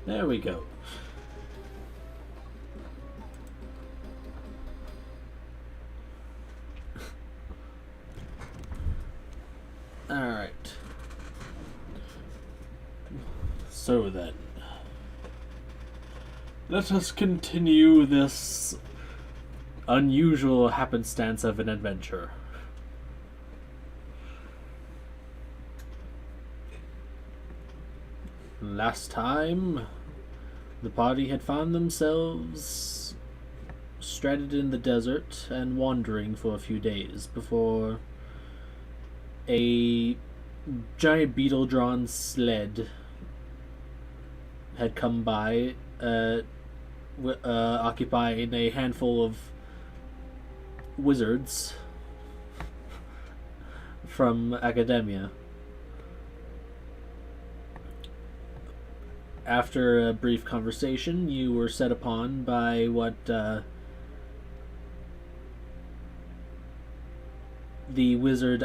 There we go. Alright. So then. Let us continue this unusual happenstance of an adventure. Last time, the party had found themselves stranded in the desert and wandering for a few days before a giant beetle-drawn sled had come by, occupying a handful of wizards from academia. After a brief conversation, you were set upon by what the wizard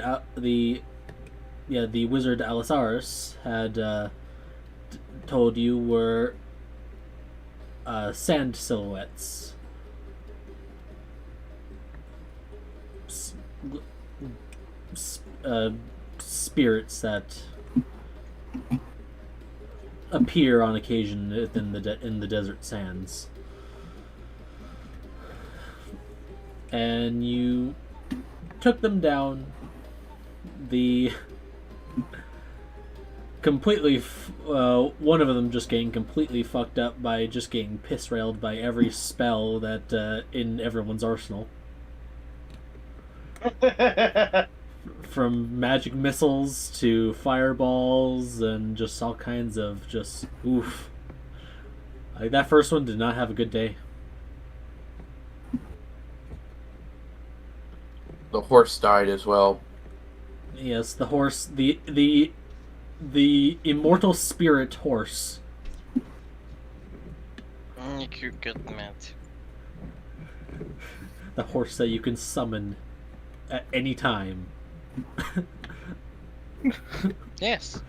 Alisaris had told you were sand silhouettes. Spirits that appear on occasion in the desert sands. And you took them down. The completely one of them just getting completely fucked up by just getting piss railed by every spell that in everyone's arsenal. From magic missiles to fireballs and just all kinds of just oof. Like that first one did not have a good day. The horse died as well. Yes, the horse, the immortal spirit horse. You could get mad. The horse that you can summon at any time. Yes.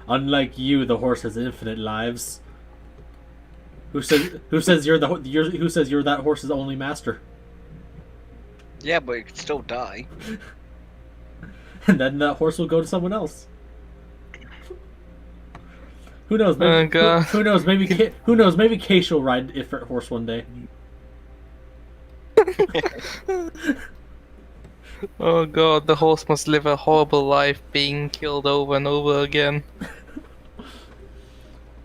Unlike you, the horse has infinite lives. Who says you're that horse's only master? Yeah, but it could still die. And then that horse will go to someone else. Who knows? Maybe, who knows? Maybe Case will ride Ifrit horse one day. Oh god, the horse must live a horrible life being killed over and over again.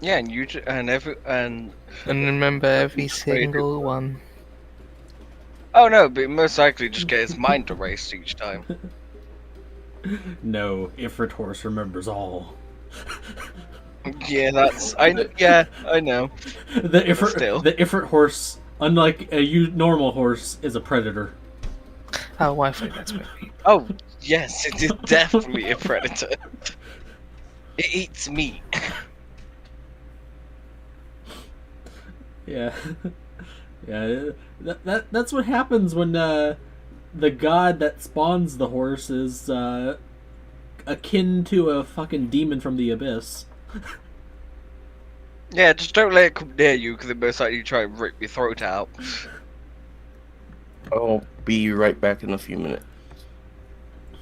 Yeah, and remember every single one. Oh no, but most likely just get his mind erased each time. No, Ifrit horse remembers all. Yeah, I know. The Ifrit horse, unlike a normal horse, is a predator. Oh, I think that's maybe. Oh yes, it is definitely a predator. It eats meat. Yeah, yeah. That's what happens when the god that spawns the horse is akin to a fucking demon from the abyss. Yeah, just don't let it come near you, because it most likely try and rip your throat out. I'll be right back in a few minutes.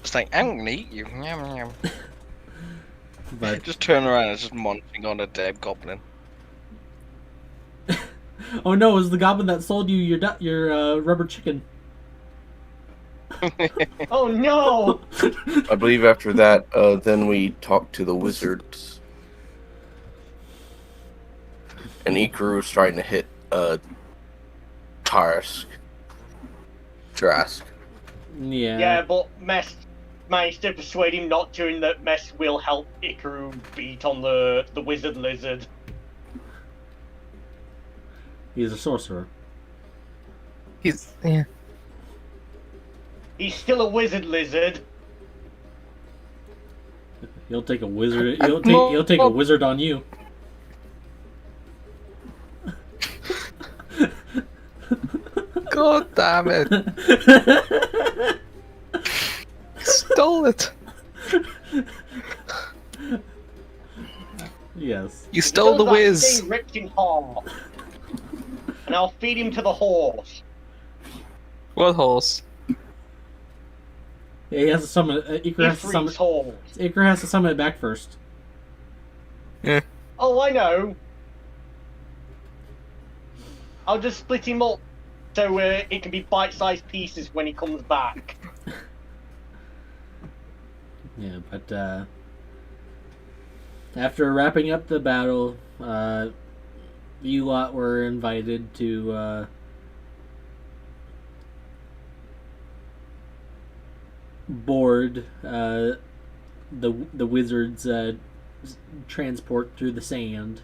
It's like, I'm gonna eat you. Yum, yum. But Just turn around and just munching on a dead goblin. oh no, it was the goblin that sold you your rubber chicken. Oh no! I believe after that, then we talked to the wizards. And Ikaru was trying to hit Trask. Yeah. Yeah, but Mess managed to persuade him not to, and that Mess will help Ikaru beat on the wizard lizard. He's a sorcerer. Yeah. He's still a wizard lizard. He'll take a wizard. He'll take a wizard on you. God damn it! Stole it. Yes. You stole the Because I'm whiz. staying ripped in half. And I'll feed him to the horse. What horse? Yeah, he has to summon. Iker has to summon. Ifrit's horse. Iker has to summon it back first. Oh, I know. I'll just split him up so it can be bite-sized pieces when he comes back. Yeah, but after wrapping up the battle, you lot were invited to board the wizard's transport through the sand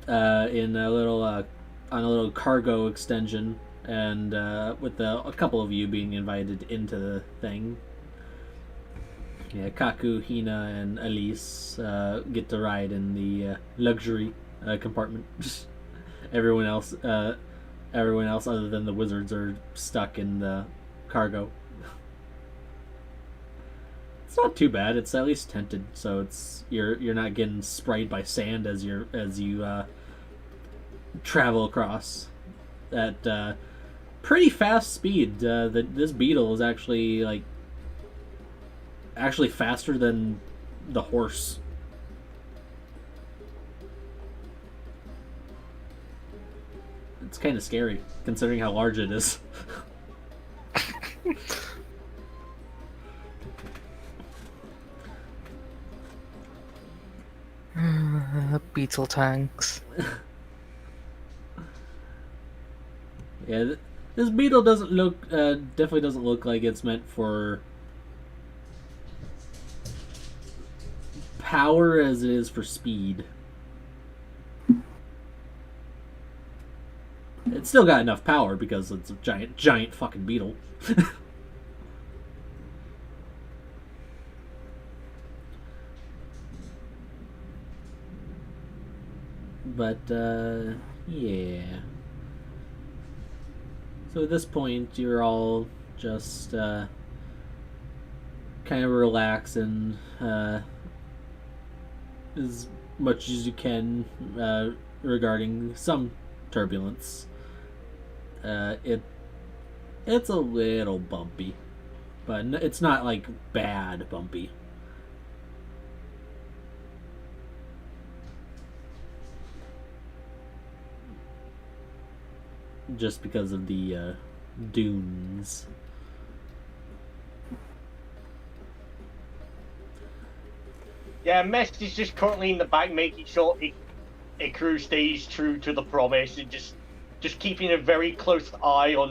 in a little on a little cargo extension, and with a couple of you being invited into the thing. Yeah, Kaku, Hina, and Elise get to ride in the luxury compartment. everyone else other than the wizards are stuck in the cargo. It's not too bad. It's at least tinted, so it's you're not getting sprayed by sand as you travel across at pretty fast speed. This beetle is actually faster than the horse. It's kind of scary considering how large it is. Beetle tanks. Yeah, this beetle doesn't look definitely doesn't look like it's meant for power as it is for speed. It's still got enough power because it's a giant fucking beetle. But yeah. So at this point, you're all just kind of relaxing as much as you can regarding some turbulence. It's a little bumpy, but it's not like bad bumpy. Just because of the dunes. Yeah, Mess is just currently in the back making sure Ikaru stays true to the promise and just keeping a very close eye on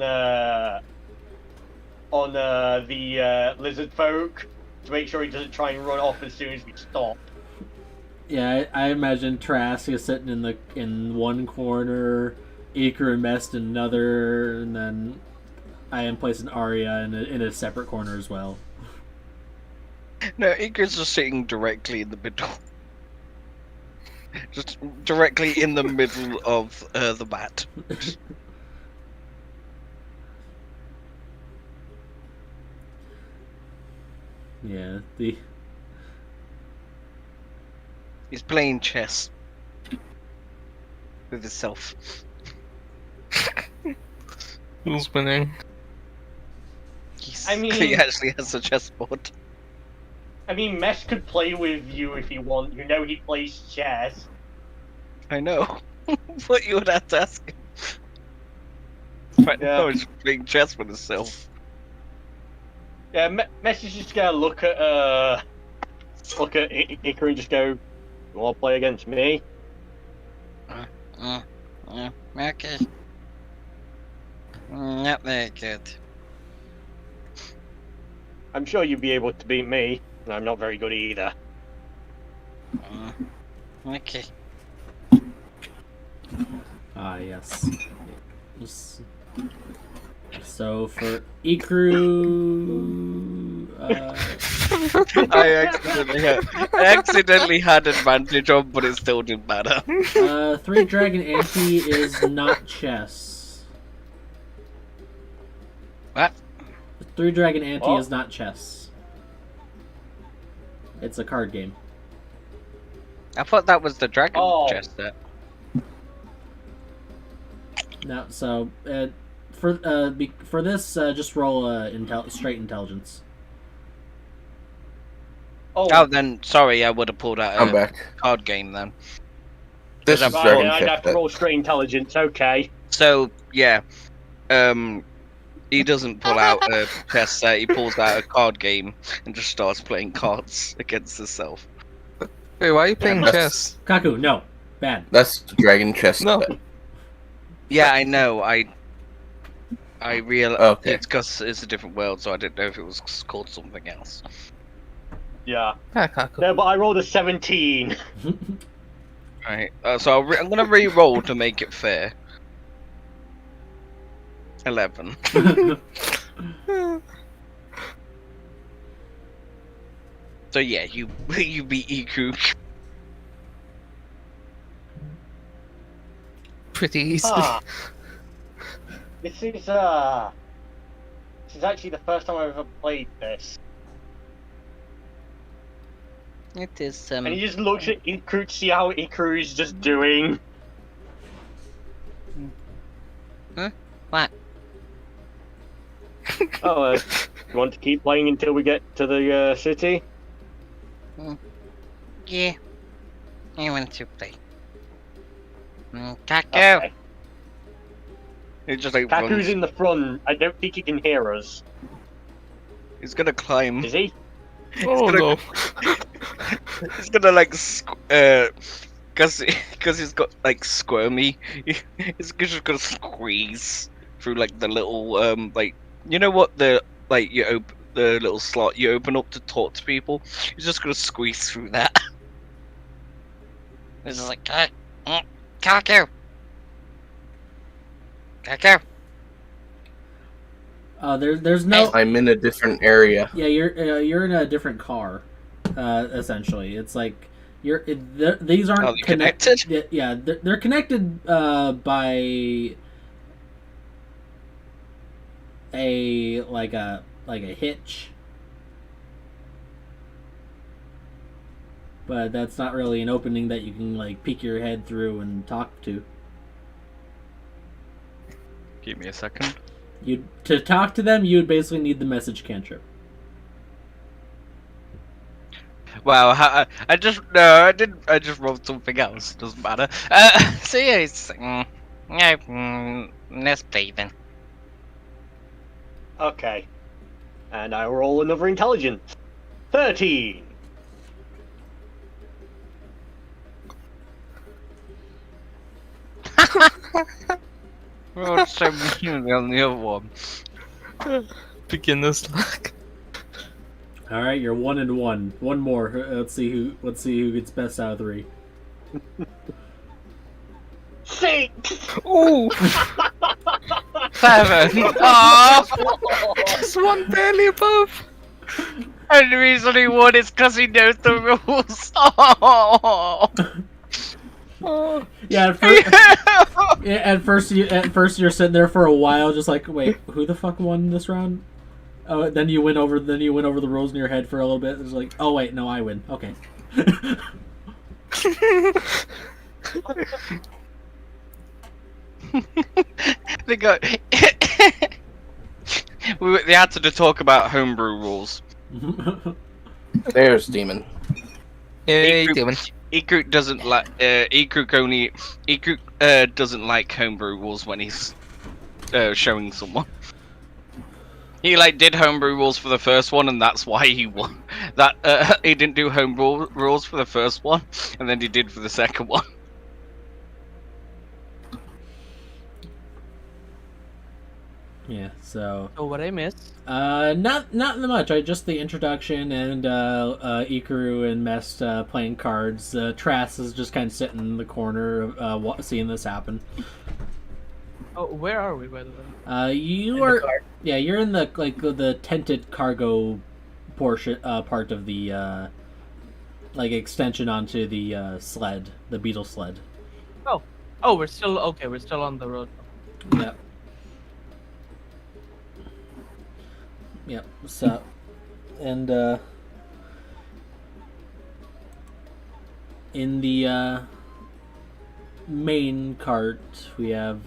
the lizard folk to make sure he doesn't try and run off as soon as we stop. Yeah, I imagine Trask is sitting in one corner, Iker and Mest in another, and then I am placing Arya in a separate corner as well. No, Iker's just sitting directly in the middle. Just directly in the middle of the mat. Yeah, He's playing chess with himself. Who's winning? He actually has a chessboard. I mean, Mess could play with you if you want. You know he plays chess. I know. But you would have to ask him. Right now he's playing chess with himself. Yeah, Mess is just gonna look at Iker and just go, "You want to play against me?" Okay. Not very good. I'm sure you'd be able to beat me, and I'm not very good either. Okay. Ah, yes. So for Ikaru, I accidentally had advantage on, but it still didn't matter. 3 Dragon Ante is not chess. What? 3 Dragon Ante What? is not chess. It's a card game. I thought that was the dragon Oh. chest there. No, so for this, just roll straight intelligence. Oh, then sorry, I would have pulled out I'm a back. card game then. This Right, is right, Dragon then I'd Chest. have to roll straight intelligence. Okay. So yeah, he doesn't pull out a chess set. He pulls out a card game and just starts playing cards against himself. Wait, why are you playing that's- chess? Kaku, no, bad. That's Dragon Chest. No. Yeah, I know. I realize Okay. it's because it's a different world, so I didn't know if it was called something else. Yeah. Ah, Kaku. No, but I rolled a 17. Right. So I'm gonna re-roll to make it fair. 11. So yeah, you beat Iku. Pretty easily. Ah. This is actually the first time I've ever played this. It is, And he just looks at Ikru to see how Ikru is just doing. What? Oh, you want to keep playing until we get to the city? Yeah. I want to play. Kaku! Okay. He just like Kaku's runs. in the front. I don't think he can hear us. He's gonna climb. Is he? Oh gonna- no. He's gonna like cause he's got like squirmy. He's just gonna squeeze through like the little like you know what the like the little slot you open up to talk to people. He's just gonna squeeze through that. This is like, Kaku! Kaku! There's no. I'm in a different area. Yeah, you're in a different car. Essentially, it's like these aren't Are they connected? Yeah, they're connected by a hitch, but that's not really an opening that you can like peek your head through and talk to. Give me a second. To talk to them, you would basically need the message cantrip. Wow, I just I just wrote something else. Doesn't matter. So yeah, it's let's play then. Okay. And I roll another intelligence. 13. Oh, so mean on the other one. Beginner's luck. All right, you're 1 and 1. One more. Let's see who gets best out of 3. 6! Ooh! 7. Oh, Just one barely above. and the reason he won is because he knows the rules. Oh. Oh. Yeah, at first you're sitting there for a while, just like, wait, who the fuck won this round? Oh, then you went over the rules in your head for a little bit. It's like, oh wait, no, I win. Okay. They got. They had to talk about homebrew rules. There's Demon. Yay, Iku- demon. Iku doesn't like. Iku doesn't like homebrew rules when he's showing someone. He like did homebrew rules for the first one, and that's why he won. That he didn't do homebrew rules for the first one, and then he did for the second one. Yeah. So. Oh, what I missed? Not much. Just the introduction and Ikaru and Mest playing cards. Trass is just kind of sitting in the corner, seeing this happen. Oh, where are we, by the way? You're in the tented cargo portion part of the extension onto the sled, the beetle sled. Oh, we're still on the road. Yep. Yep. So, and in the main cart, we have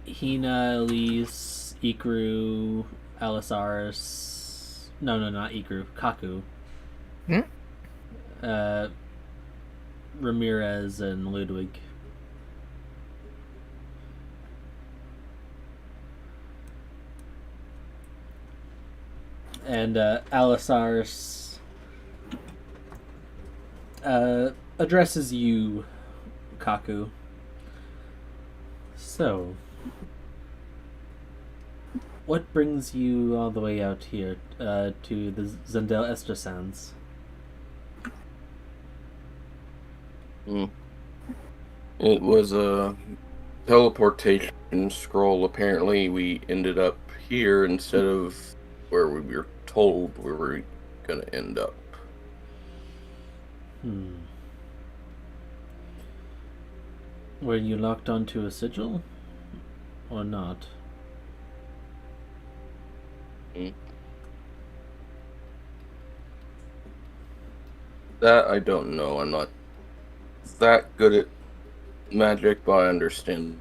Hina, Elise, Ikru, Alisaris. No, not Ikru. Kaku. Hmm? Ramirez and Ludwig. And Alisaris addresses you, Kaku. So, what brings you all the way out here to the Zendel Ester Sands? It was a teleportation scroll. Apparently, we ended up here instead of where we were told we were gonna end up. Were you locked onto a sigil? Or not? That I don't know. I'm not that good at magic, but I understand.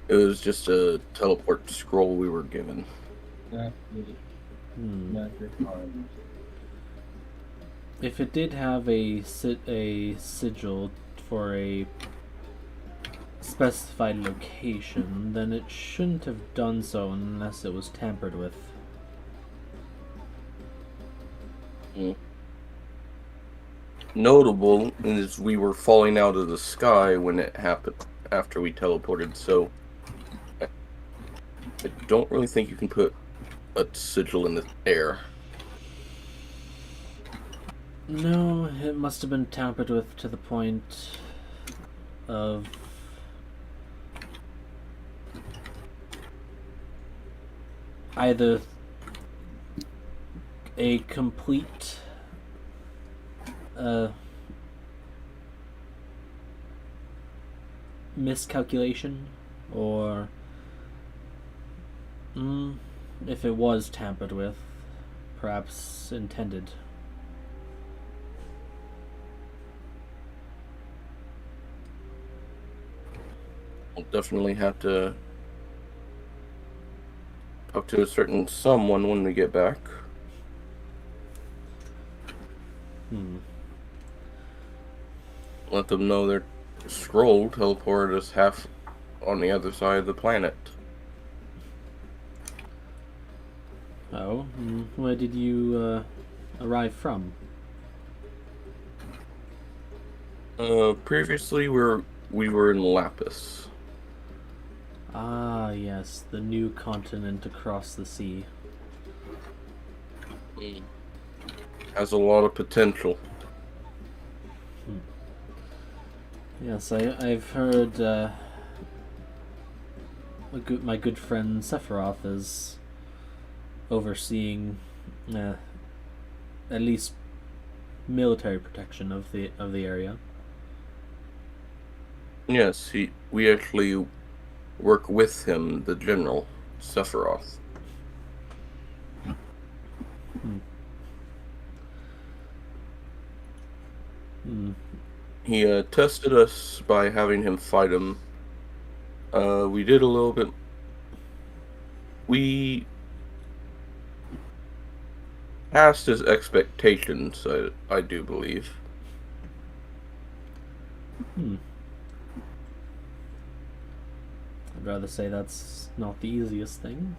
It was just a teleport scroll we were given. If it did have a sigil for a specified location, then it shouldn't have done so unless it was tampered with. Notable is we were falling out of the sky when it happened after we teleported, so I don't really think you can put a sigil in the air. No, it must have been tampered with to the point of either a complete miscalculation, or if it was tampered with, perhaps intended. We'll definitely have to talk to a certain someone when we get back. Let them know their scroll teleported us half on the other side of the planet. Oh, where did you arrive from? Previously we were in Lapis. Ah, yes, the new continent across the sea. Has a lot of potential. Yes, I've heard my good friend Sephiroth is overseeing at least military protection of the area. Yes, we actually work with him, the General Sephiroth. He tested us by having him fight him. We did a little bit. We passed his expectations, I do believe. I'd rather say that's not the easiest thing.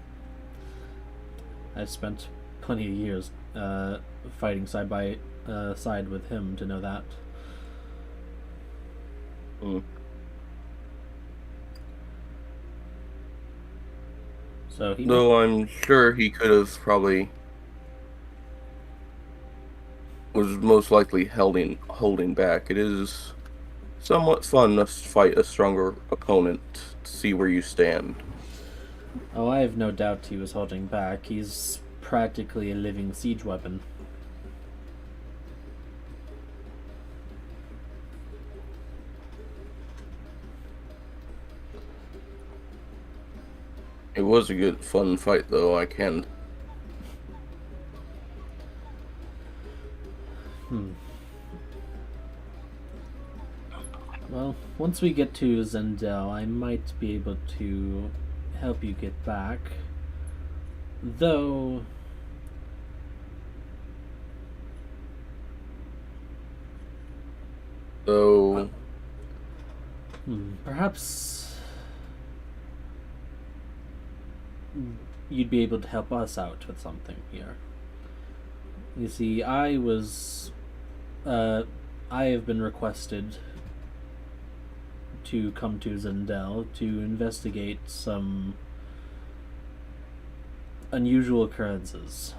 I've spent plenty of years fighting side by side with him to know that. So he Though I'm sure he could have probably was most likely holding back. It is somewhat fun to fight a stronger opponent to see where you stand. Oh, I have no doubt he was holding back. He's practically a living siege weapon. It was a good, fun fight, though. I can. Well, once we get to Zendel, I might be able to help you get back. Though... So, perhaps you'd be able to help us out with something here. You see, I have been requested to come to Zendel to investigate some unusual occurrences.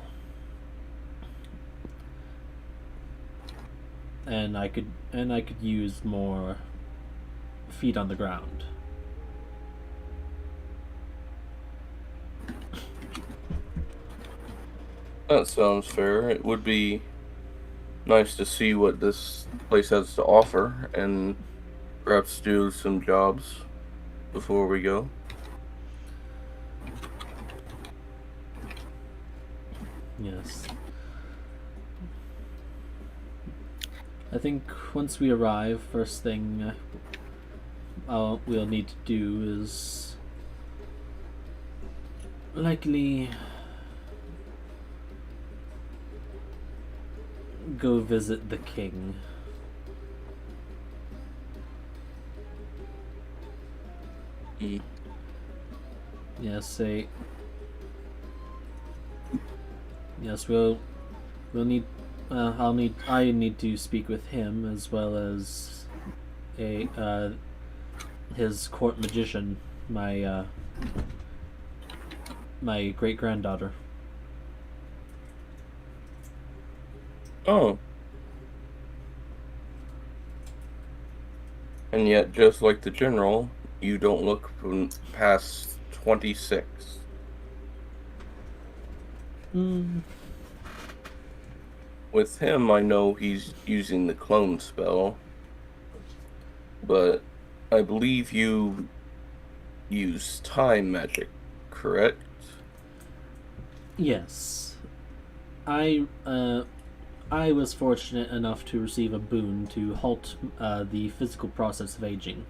And I could use more feet on the ground. that sounds fair. It would be nice to see what this place has to offer and perhaps do some jobs before we go. Yes. I think once we arrive, first thing we'll need to do is likely go visit the king. Yes, we'll need. I need to speak with him as well as his court magician, my great granddaughter. Oh. And yet, just like the general, you don't look past 26. With him, I know he's using the clone spell, but I believe you use time magic, correct? Yes. I was fortunate enough to receive a boon to halt the physical process of aging.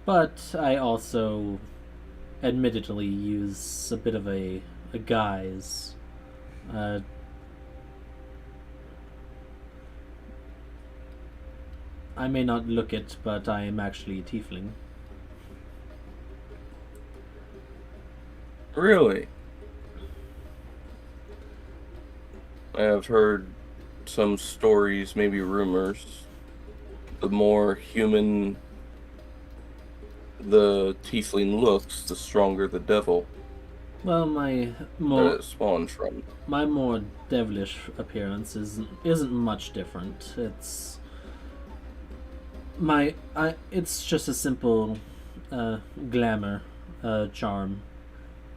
But I also admittedly use a bit of a guise. I may not look it, but I am actually a tiefling. Really? I have heard some stories, maybe rumors. The more human the tiefling looks, the stronger the devil Well, that it spawned from. my more devilish appearance isn't much different. It's just a simple glamour charm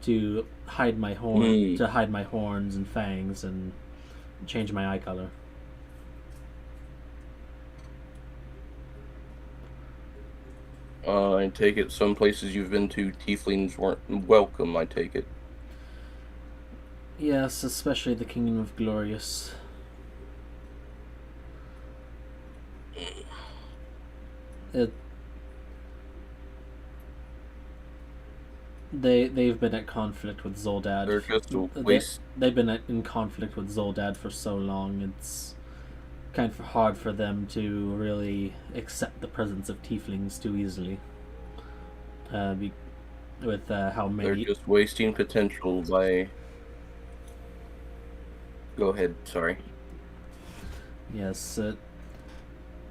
to hide my horns and fangs and change my eye color. I take it some places you've been to, tieflings weren't welcome, I take it. Yes, especially the Kingdom of Glorious. They've been at conflict with Zoldad. They're just a waste. They've been in conflict with Zoldad for so long. It's kind of hard for them to really accept the presence of tieflings too easily. With how many... They're just wasting potential by... Go ahead, sorry. Yes,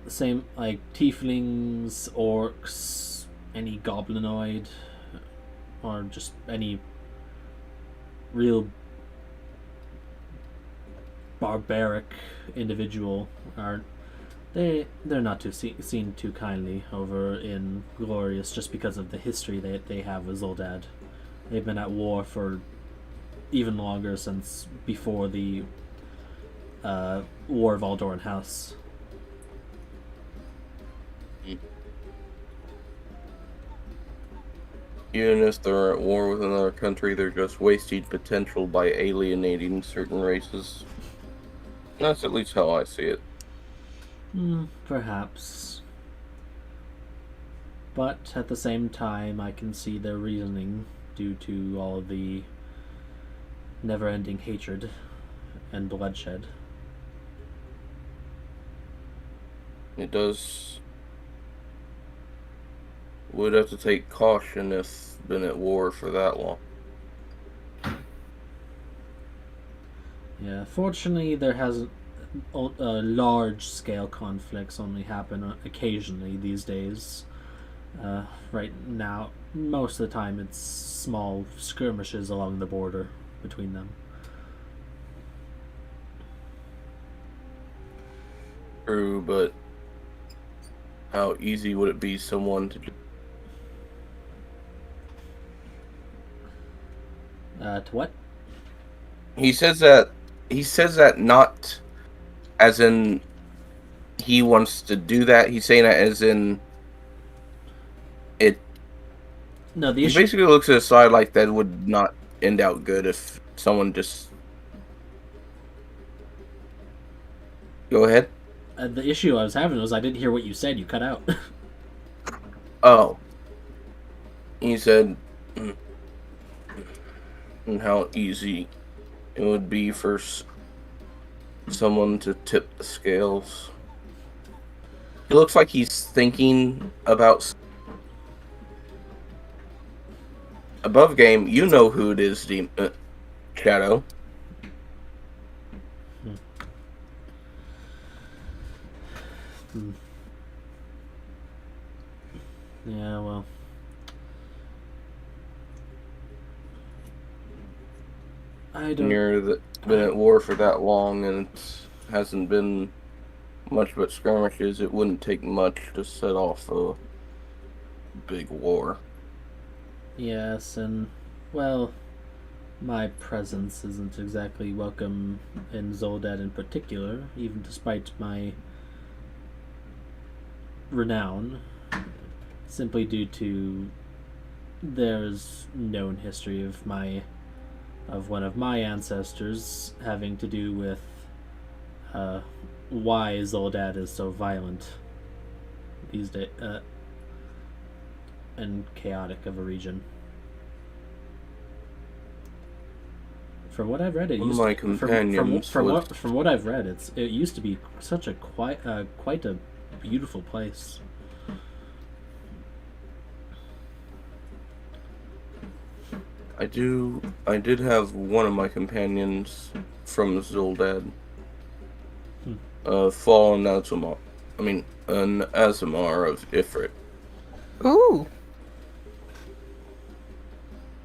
same, like, tieflings, orcs, any goblinoid, or just any real barbaric individual they're not seen too kindly over in Glorious, just because of the history that they have with Zoldad. They've been at war for even longer, since before the War of Aldoran House. Even if they're at war with another country, they're just wasting potential by alienating certain races. That's at least how I see it. Perhaps. But at the same time, I can see their reasoning due to all of the never-ending hatred and bloodshed. It does. Would have to take caution if been at war for that long. Yeah, fortunately, there hasn't. Large-scale conflicts only happen occasionally these days. Right now, most of the time, it's small skirmishes along the border between them. True, but how easy would it be someone to To what? He says that not as in he wants to do that. He's saying that as in it. No, the He issue. basically looks at the side like that would not end out good if someone just. Go ahead. The issue I was having was I didn't hear what you said. You cut out. Oh. He said and how easy it would be for someone to tip the scales. It looks like he's thinking about above game. You know who it is, Shadow. Yeah, well. I don't. Been at war for that long and it hasn't been much but skirmishes. It wouldn't take much to set off a big war. Yes, and, well, my presence isn't exactly welcome in Zoldad in particular, even despite my renown, simply due to there's known history of one of my ancestors having to do with why Zoldad is so violent these days and chaotic of a region. From what I've read, it One of used my to, companions from what I've read, it used to be such a quite a beautiful place. I did have one of my companions from Zoldad fallen Azamar. An Azamar of Ifrit. Ooh.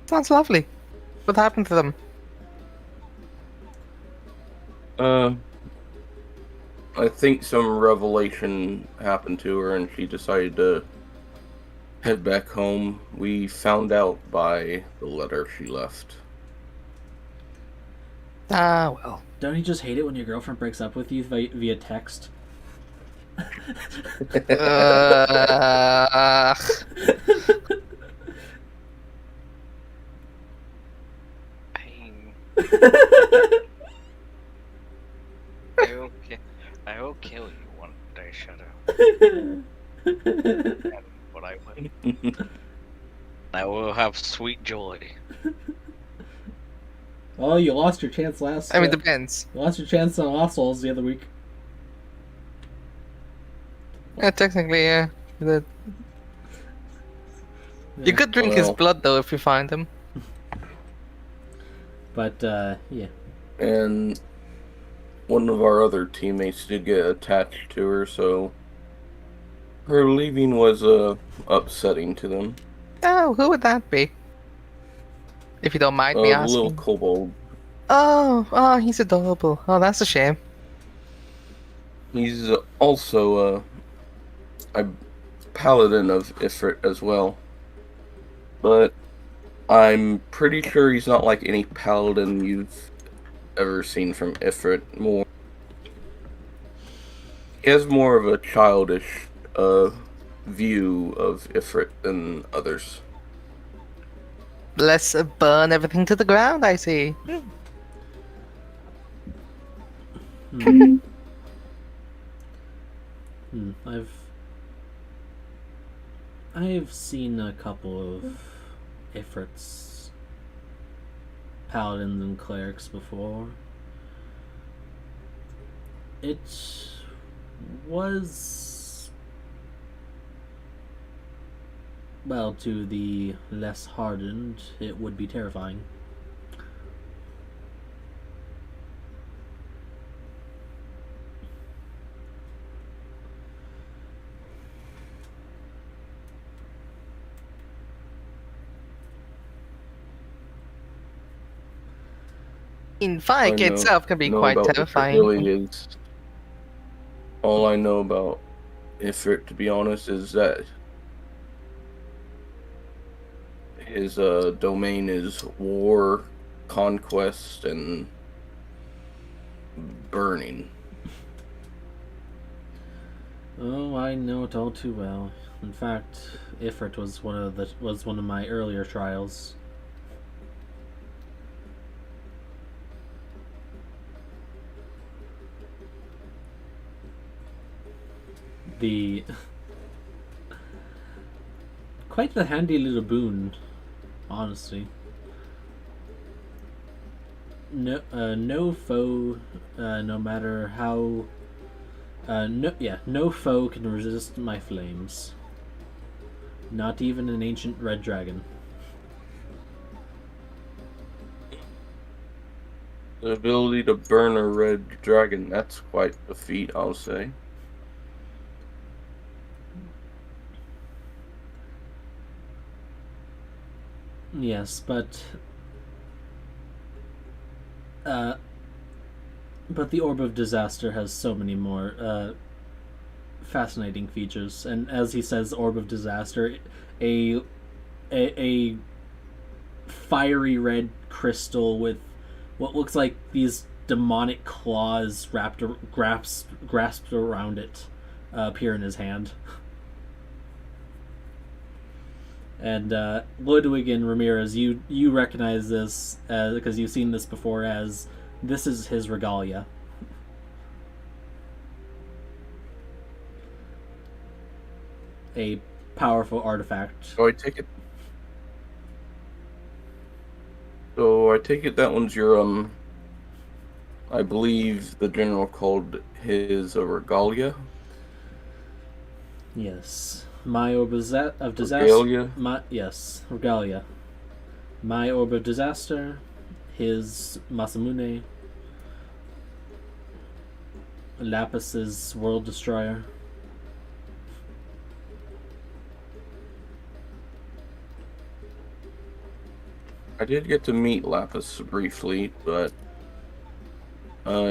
Sounds lovely. What happened to them? I think some revelation happened to her and she decided to head back home. We found out by the letter she left. Ah, well. Don't you just hate it when your girlfriend breaks up with you via text? I will kill you one day, Shadow. But I will. I will have sweet joy. Oh, you lost your chance last. I mean, depends. You lost your chance on Lost Souls the other week. Yeah, technically, yeah. You could drink his Well. blood, though, if you find him. But yeah. And one of our other teammates did get attached to her, so her leaving was upsetting to them. Oh, who would that be? If you don't mind me The asking. little kobold. Oh, he's adorable. Oh, that's a shame. He's also a paladin of Ifrit as well. But I'm pretty sure he's not like any paladin you've ever seen from Ifrit. He has more of a childish view of Ifrit than others. Let's burn everything to the ground, I see. Hmm. I've seen a couple of Ifrits, paladins, and clerics before. It was, well, to the less hardened, it would be terrifying. In fact, I itself can be know quite about Ifrit terrifying. really is all I know about Ifrit, to be honest, is that his domain is war, conquest, and burning. Oh, I know it all too well. In fact, Ifrit was one of my earlier trials. The quite the handy little boon, honestly. No foe, no matter how. No foe can resist my flames. Not even an ancient red dragon. The ability to burn a red dragon—that's quite a feat, I'll say. Yes, but the Orb of Disaster has so many more fascinating features, and as he says, Orb of Disaster, a fiery red crystal with what looks like these demonic claws grasped around it appear in his hand. And Ludwig and Ramirez, you recognize this because you've seen this before, as this is his regalia. A powerful artifact. So I take it. That one's your I believe the general called his a regalia. Yes. My Orb of Disaster. Regalia? Yes, Regalia. My Orb of Disaster, his Masamune, Lapis's World Destroyer. I did get to meet Lapis briefly, but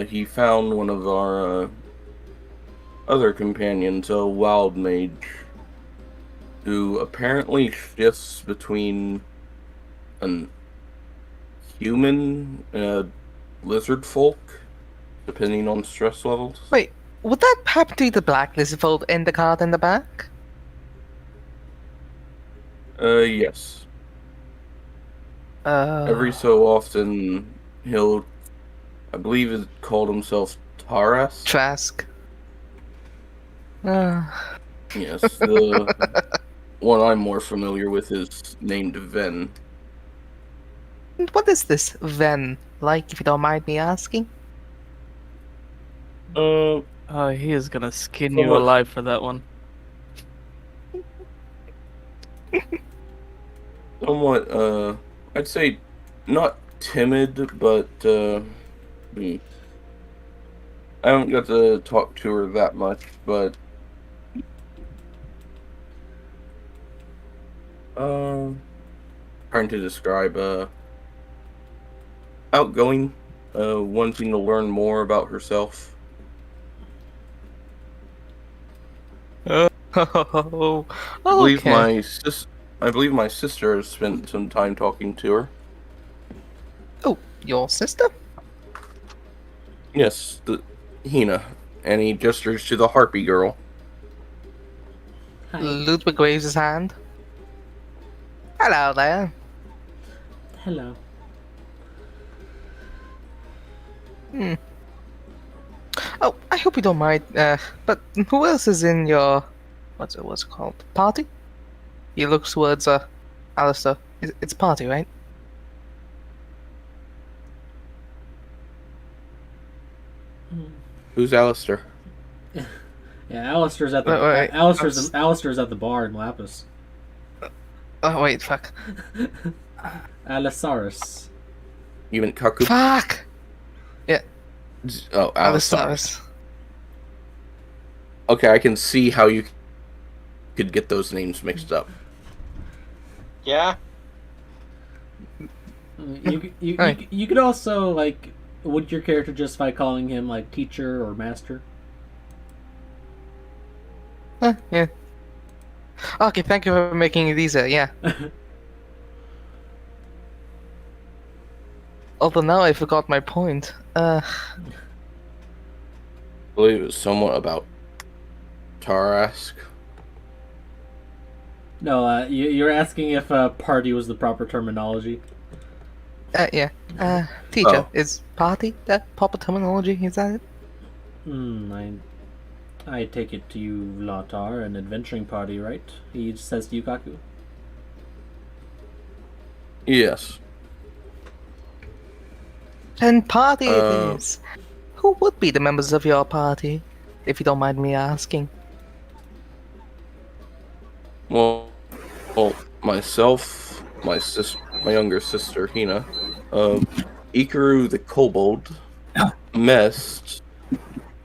he found one of our other companions, a wild mage, who apparently shifts between an human and a lizard folk, depending on stress levels. Wait, would that happen to the black lizard in the card in the back? Yes. Every so often, I believe it called himself Taras. Trask. Yes, the one I'm more familiar with is named Ven. What is this Ven like, if you don't mind me asking? Uh, Oh, he is gonna skin you Somewhat. alive for that one. Somewhat, I'd say not timid, but, I haven't got to talk to her that much, but, trying to describe, outgoing, wanting to learn more about herself. Oh, I believe okay. I believe my sister has spent some time talking to her. Oh, your sister? Yes, Hina, and he gestures to the harpy girl. Hi. Ludwig waves his hand. Hello there. Hello. Oh, I hope you don't mind. But who else is in your what's it called? Party? He looks towards Alistair. It's party, right? Who's Alistair? Yeah, Alistair's at the Wait, Alistair's at the bar in Lapis. Oh wait, fuck. Alisaurus. You meant Kaku? Fuck. Oh, Alistair. Alistair. Okay, I can see how you could get those names mixed up. Yeah. You could also like, would your character justify calling him like teacher or master? Yeah. Okay, thank you for making it easier. Yeah. Although now I forgot my point. I believe it was somewhat about Tarask. No, you're asking if party was the proper terminology. Yeah. Teacher, Oh. is party that proper terminology? Is that it? I take it to you, Latar, an adventuring party, right? He says to Yukaku. Yes. And party it Uh, is. Who would be the members of your party, if you don't mind me asking? Well, myself, my younger sister Hina, Ikaru the kobold, Mest,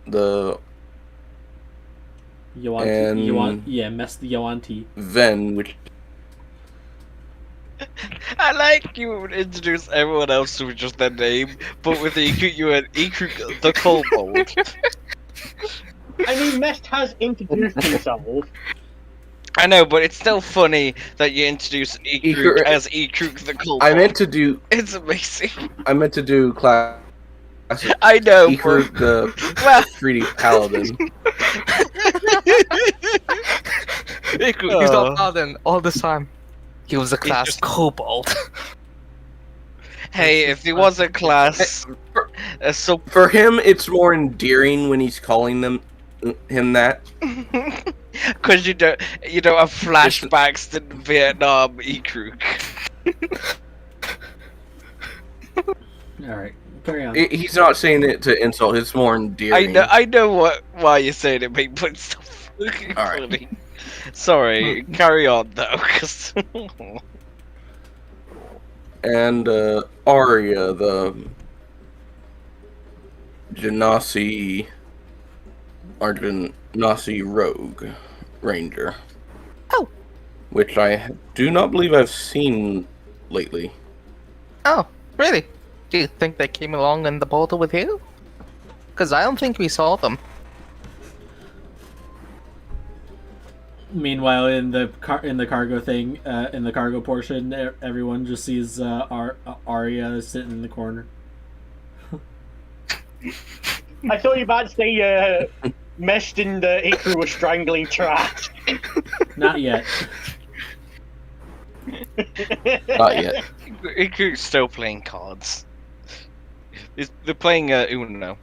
the Mess the Yoanti. Ven, which I like you would introduce everyone else to just their name, but with Iku, you had Iku the Kobold. I mean, Mest has introduced himself. I know, but it's still funny that you introduce Iku as Iku the Kobold. I meant to do. It's amazing. I meant to do class. I know, Iker but... the Well... 3D paladin. Iku, he's not paladin all this time. He was a class just- kobold. Hey, if he was a class... so... For him, it's more endearing when he's calling him that. Because you don't have flashbacks to Vietnam, Ikruk. Alright, carry on. He's not saying it to insult. It's more endearing. I know why you're saying it, mate, but it's so fucking All right. funny. Sorry, carry on though, 'cause... And Arya, the Genasi rogue ranger. Oh. Which I do not believe I've seen lately. Oh, really? Do you think they came along in the portal with you? Because I don't think we saw them. Meanwhile, in the cargo thing, in the cargo portion, everyone just sees Arya sitting in the corner. I thought you were about to say Mest and Iku were strangling trash. Not yet. Not yet. Ikruk's still playing cards. They're playing Uno.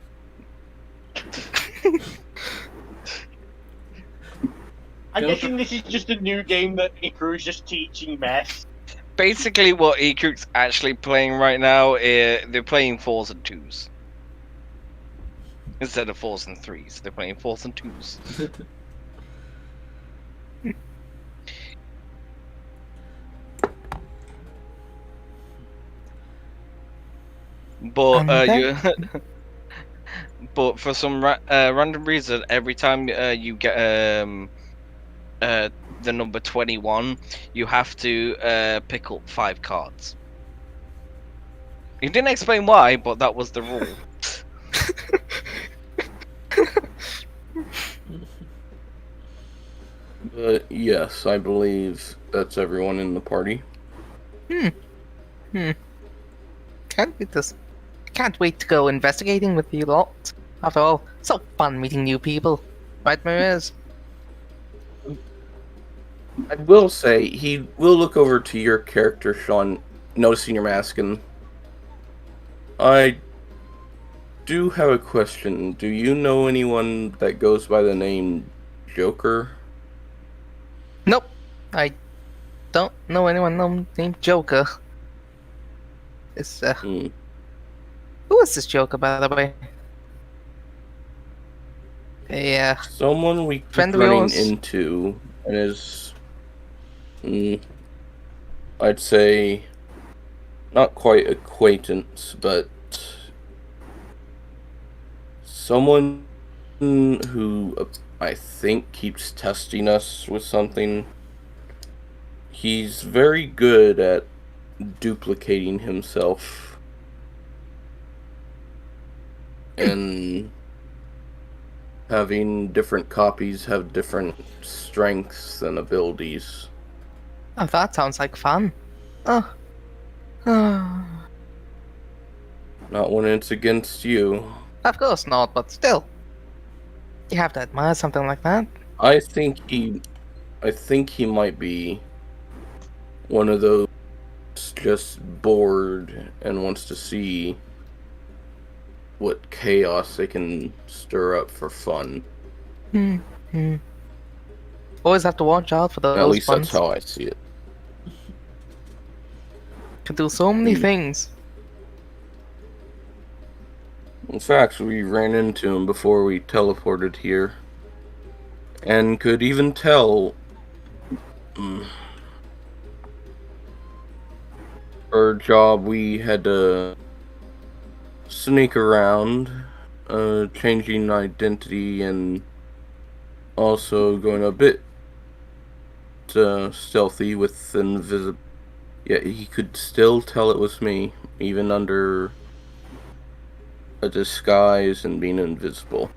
I'm guessing this is just a new game that Iku is just teaching Mest. Basically, what Ikruk's actually playing right now, they're playing 4s and 2s. Instead of 4s and 3s, they're playing 4s and 2s. But but for some random reason, every time you get the number 21, you have to pick up 5 cards. He didn't explain why, but that was the rule. But yes, I believe that's everyone in the party. Can't wait to go investigating with you lot. After all, so fun meeting new people. Right, Mariz? I will say he will look over to your character, Sean, noticing your mask, and I do have a question. Do you know anyone that goes by the name Joker? Nope. I don't know anyone named Joker. It's, Hmm. who is this Joker, by the way? Someone we keep Friend of running yours? into, and is, I'd say, not quite acquaintance, but someone who I think keeps testing us with something. He's very good at duplicating himself and having different copies have different strengths and abilities. Oh, that sounds like fun. Oh. Oh. Not when it's against you. Of course not, but still. You have to admire something like that. I think he might be one of those just bored and wants to see what chaos they can stir up for fun. Always have to watch out for those At least that's ones. how I see it. Can do so many things. In fact, we ran into him before we teleported here. And could even tell for a job we had to sneak around, changing identity and also going a bit stealthy with invisible. Yet he could still tell it was me, even under a disguise and being invisible.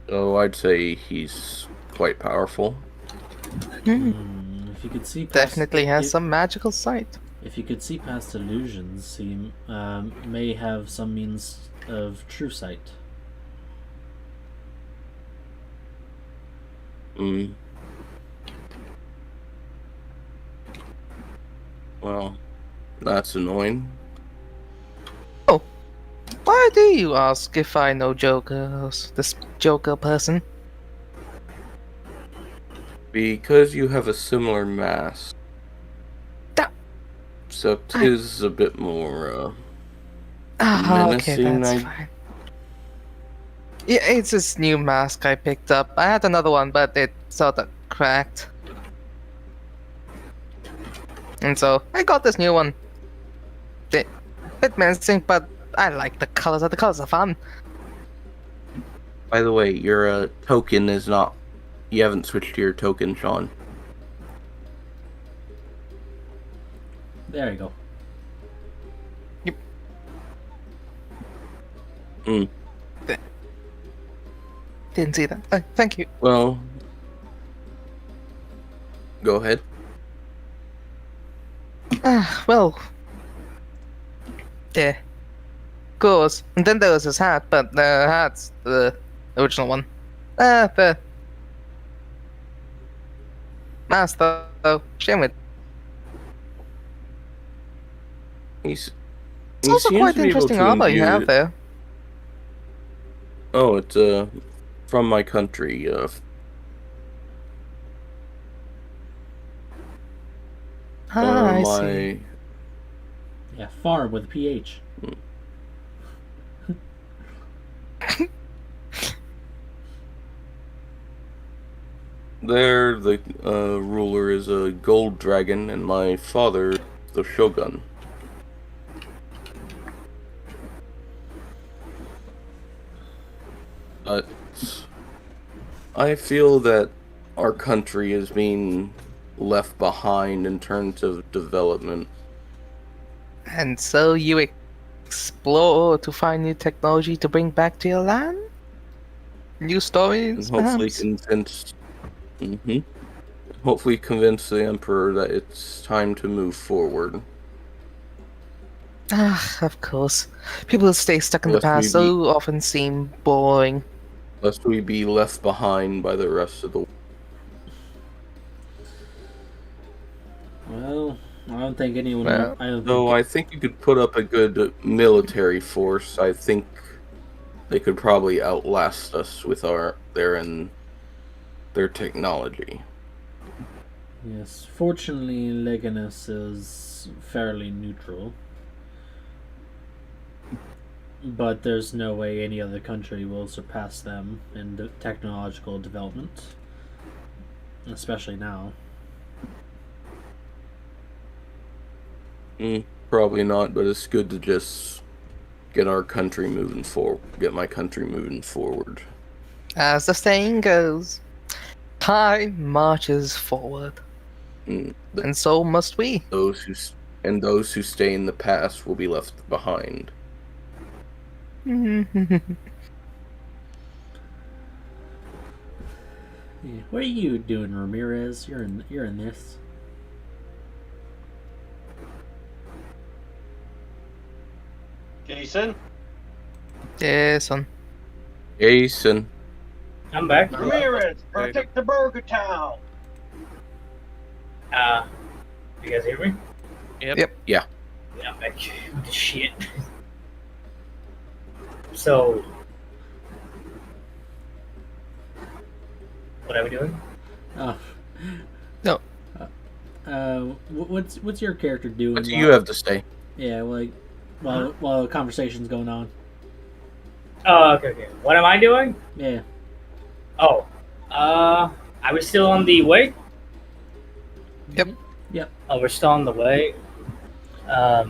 So I'd say he's quite powerful. If you could see past, Definitely has if, some magical sight. If you could see past illusions, he may have some means of true sight. Well, that's annoying. Oh, why do you ask if I know Jokers? This Joker person? Because you have a similar mask. Da- Except I- his a bit more, Okay, menacing, that's fine. Yeah, it's this new mask I picked up. I had another one, but it sort of cracked. And so, I got this new one. Bit menacing, but I like the colors. The colors are fun. By the way, your token is not... You haven't switched to your token, Sean. There you go. Didn't see that. Thank you. Well... Go ahead. Well... Yeah. Of course. And then there was his hat, but the hat's the original one. The... Mask, though. Shame it. It's It's also quite interesting armor you have there. Oh, it's from my country. I my see. Yeah, farm with a PH. there the ruler is a gold dragon, and my father the shogun. But I feel that our country is being left behind in terms of development. And so you explore to find new technology to bring back to your land? New stories, And hopefully perhaps? hopefully convince the emperor that it's time to move forward. Of course. People who stay stuck in the Lest we past so often seem boring. Lest we be left behind by the rest of the Well, I don't think anyone. Well, I don't Though think. I think you could put up a good military force. I think they could probably outlast us with their technology. Yes, fortunately, Leganus is fairly neutral. But there's no way any other country will surpass them in technological development. Especially now. Probably not, but it's good to just get our country moving forward. Get my country moving forward. As the saying goes, time marches forward, Mm, and so must we. Those who stay in the past will be left behind. Yeah. What are you doing, Ramirez? You're in this. Jason? Yes, son. Jason, I'm back. Ramirez, protect the Burger Town! You guys hear me? Yep. Yeah. Yeah, I'm back with the shit. So, what are we doing? Oh. No. What's your character doing? what do you have to say? Yeah, like while the conversation's going on. Oh, okay. What am I doing? Yeah. Oh, are we still on the way? Yep. Oh, we're still on the way. I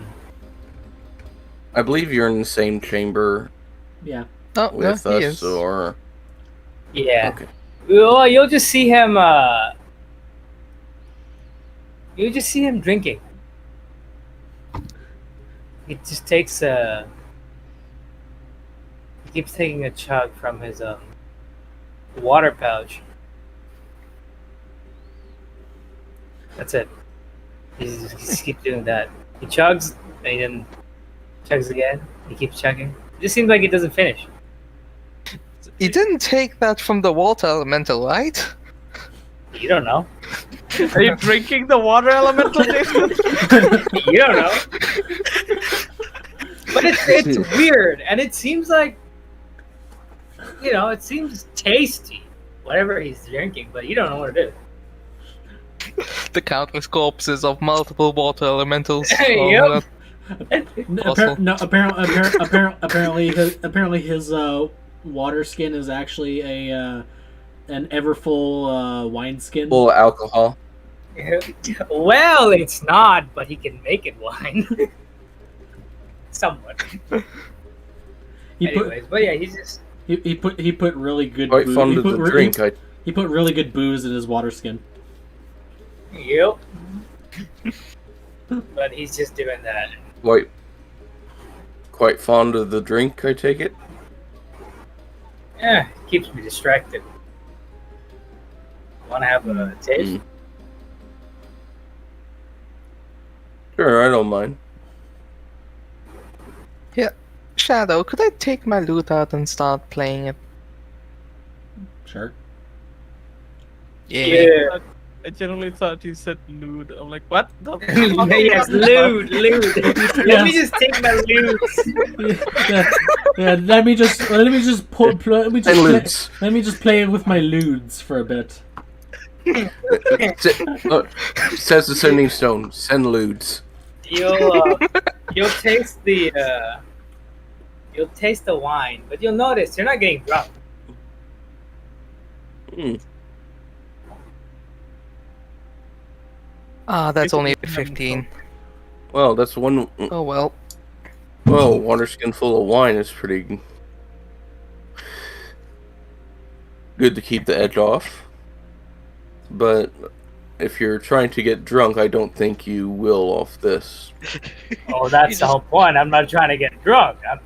believe you're in the same chamber Yeah. Oh, no, with he us, is. or Yeah. okay. Well, you'll just see him. You just see him drinking. He just takes a. He keeps taking a chug from his water pouch. That's it. He just keeps doing that. He chugs, and he then chugs again. He keeps chugging. It just seems like he doesn't finish. You didn't take that from the water elemental, right? You don't know. Are you drinking the water elemental, Jason? You don't know. But it's weird, and it seems like, it seems tasty, whatever he's drinking, but you don't know what it is. The countless corpses of multiple water elementals. Yep. Apparently his water skin is actually an ever full wine skin. Full alcohol. Well, it's not, but he can make it wine. Somewhat. Anyways, but yeah, he's just. He put really good. Quite booze. fond He of put the drink. He put really good booze in his water skin. Yep. But he's just doing that. Quite fond of the drink, I take it. Yeah, keeps me distracted. Want to have a taste? Sure, I don't mind. Shadow, could I take my lute out and start playing it? Sure. Yeah. I generally thought you said lewd. I'm like, what? The Yes, lewd. Let me just take my lewd. Yeah, let me just Ludes. let me just play with my ludes for a bit. Says the sending stone. Send ludes. You'll taste the wine, but you'll notice you're not getting drunk. Ah, that's only 15. Well, that's one. Oh well. Well, water skin full of wine is pretty good to keep the edge off. But if you're trying to get drunk, I don't think you will off this. Oh, that's the whole point. I'm not trying to get drunk. I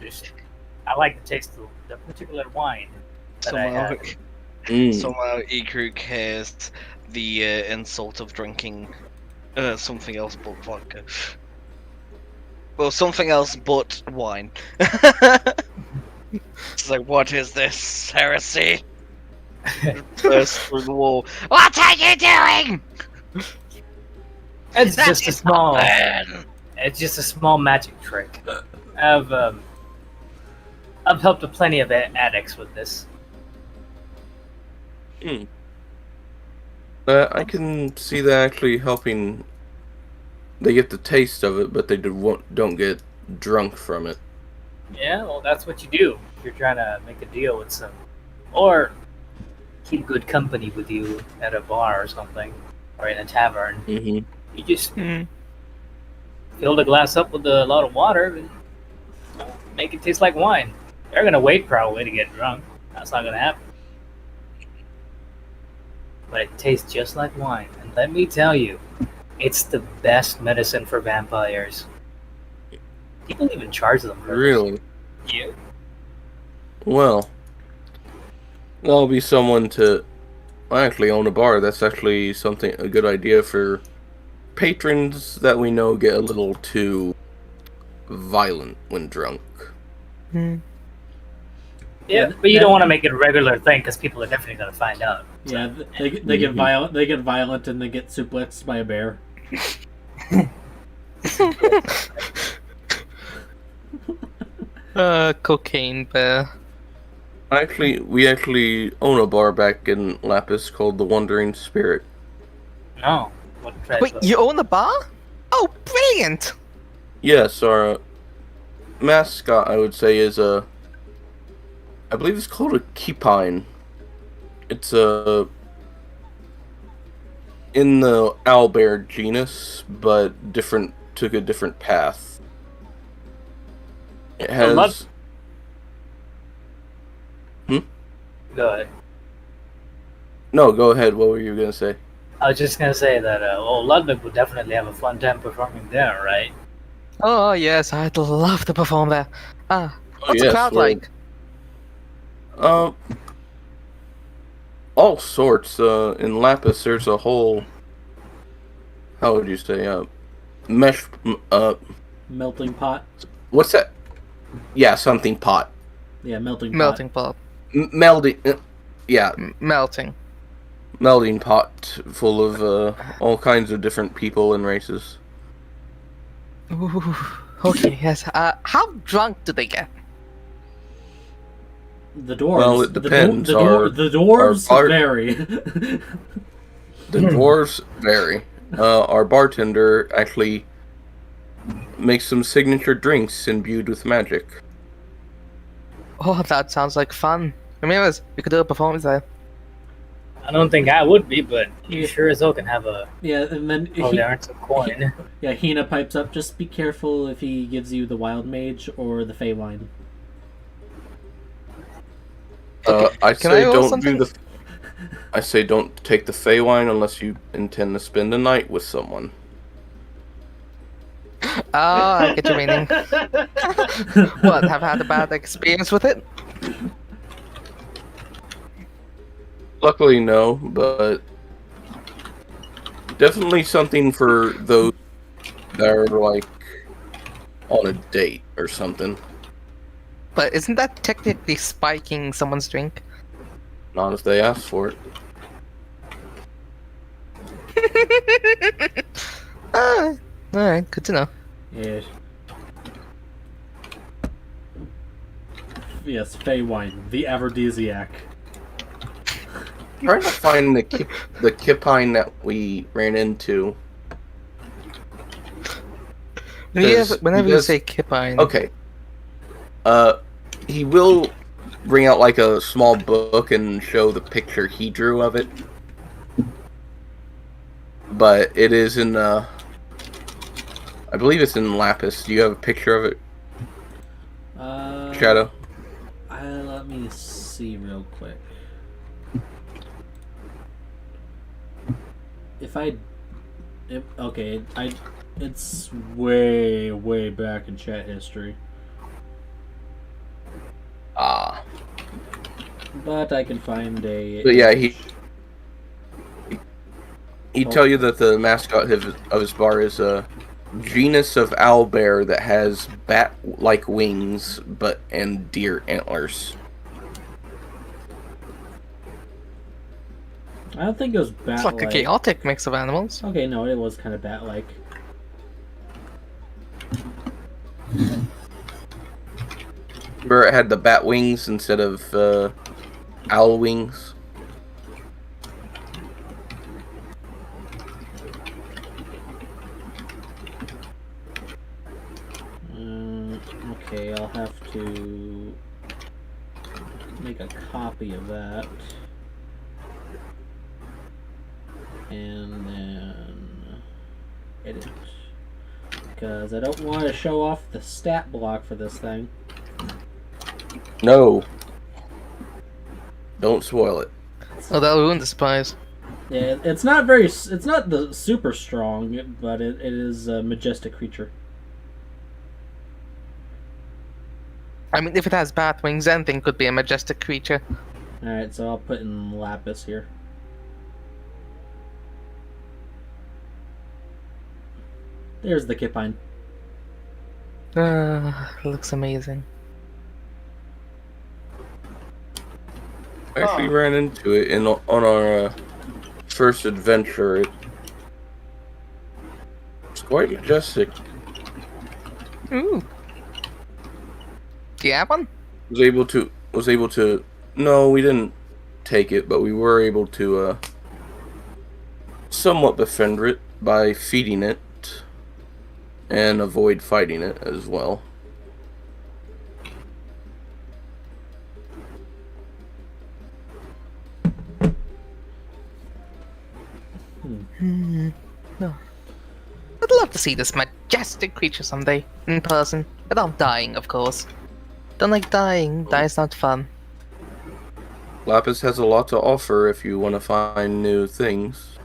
like to taste the particular wine that I Somehow, have. somehow Ikruk has the insult of drinking something else but vodka. Well, something else but wine. It's like, what is this heresy? Burst through the wall. What are you doing? It's That just a is small. not fun. It's just a small magic trick. I've helped with plenty of addicts with this. I can see that actually helping. They get the taste of it, but they don't get drunk from it. Yeah, well, that's what you do if you're trying to make a deal with some, or keep good company with you at a bar or something, or in a tavern. Mm-hmm. You just Hmm. fill the glass up with a lot of water and make it taste like wine. They're gonna wait probably to get drunk. That's not gonna happen. But it tastes just like wine, and let me tell you, it's the best medicine for vampires. People even charge them for Really? this. Yeah. Well, that'll be someone to actually own a bar. That's actually a good idea for patrons that we know get a little too violent when drunk. Hmm. Yeah, but you don't want to make it a regular thing because people are definitely gonna find out. Yeah, they get violent. They get violent and they get suplexed by a bear. Cocaine bear. We actually own a bar back in Lapis called the Wandering Spirit. No. What type Wait, of- you own a bar? Oh, brilliant! Yes, our mascot, I would say, is I believe it's called a keypine. It's in the owlbear genus, but took a different path. It has. Go ahead. No, go ahead. What were you gonna say? I was just gonna say that Ludwig would definitely have a fun time performing there, right? Oh, yes, I'd love to perform there. What's the yes, crowd we're- like? All sorts. In Lapis, there's a whole. How would you say? Mesh. Melting pot. What's that? Yeah, something pot. Yeah, melting pot. Melting pot. Melding. Yeah, Melting. melding pot full of all kinds of different people and races. Ooh, okay, yes. How drunk do they get? The dwarves. Well, it depends. The dwarves our vary. The dwarves vary. Our bartender actually makes some signature drinks imbued with magic. Oh, that sounds like fun. I mean, we could do a performance there. I don't think I would be, but you Yeah. sure as hell can have a Yeah, and then earn some coin. yeah, Hina pipes up. Just be careful if he gives you the wild mage or the fey wine. I Can I say roll don't something? do the. I say don't take the fey wine unless you intend to spend the night with someone. Oh, I get your meaning. What, have had a bad experience with it? Luckily, no, but definitely something for those that are like on a date or something. But isn't that technically spiking someone's drink? Not if they ask for it. Alright, good to know. Yeah. Yes, fey wine, the aphrodisiac. Trying to find the kipine that we ran into. Whenever you does- say kipine, Okay. He will bring out like a small book and show the picture he drew of it. But it is in I believe it's in Lapis. Do you have a picture of it, Shadow? Let me see real quick. It's way back in chat history, Ah. but I can find a. But yeah, he'd tell you that the mascot of his bar is a genus of owlbear that has bat-like wings and deer antlers. I don't think it was It's bat-like. like a chaotic mix of animals. Okay, no, it was kind of bat-like. Where it had the bat wings instead of owl wings. Okay, I'll have to make a copy of that. And then edit. Because I don't want to show off the stat block for this thing. No. Don't spoil it. Oh, that'll ruin the surprise. Yeah, it's not very. It's not the super strong, but it is a majestic creature. I mean, if it has bat wings, anything could be a majestic creature. All right, so I'll put in Lapis here. There's the Kipine. Looks amazing. I actually ran into it on our first adventure. It's quite majestic. Ooh. Do you have one? Was able to. No, we didn't take it, but we were able to somewhat befriend it by feeding it and avoid fighting it as well. No. I'd love to see this majestic creature someday, in person, without dying, of course. Don't like dying. Dying's not fun. Lapis has a lot to offer if you want to find new things.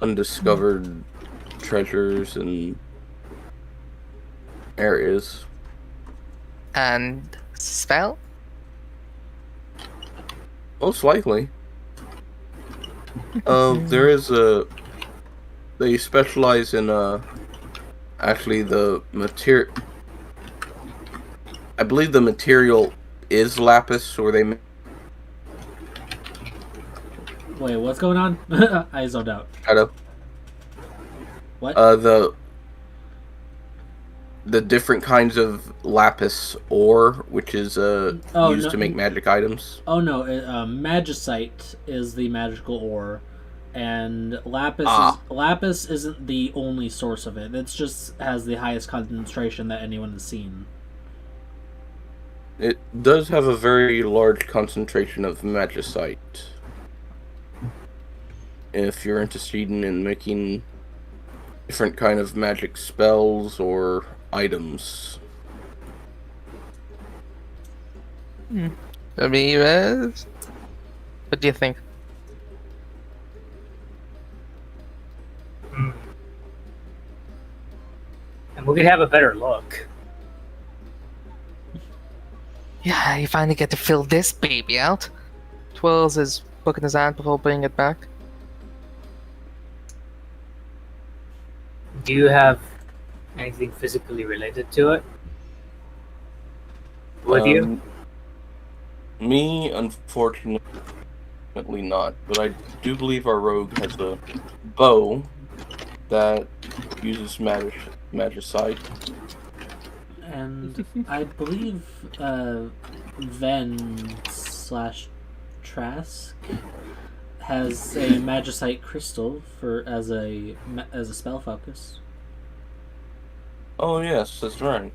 Undiscovered treasures and areas. And spell? Most likely. There is they specialize in actually the material. I believe the material is lapis, or they. Wait, what's going on? I zoned out. Shadow. What? The different kinds of lapis ore, which is used no. to make magic items. Oh no, magicite is the magical ore, and lapis lapis isn't the only source of it. It's just has the highest concentration that anyone has seen. It does have a very large concentration of magicite. If you're interested in making different kind of magic spells or items. Ramirez? What do you think? And we could have a better look. Yeah, you finally get to fill this baby out. Twirls his book in his hand before putting it back. Do you have anything physically related to it? With you? Me, unfortunately not. But I do believe our rogue has a bow that uses magicite. And I believe Ven/Trask has a magicite crystal as a spell focus. Oh yes, that's right.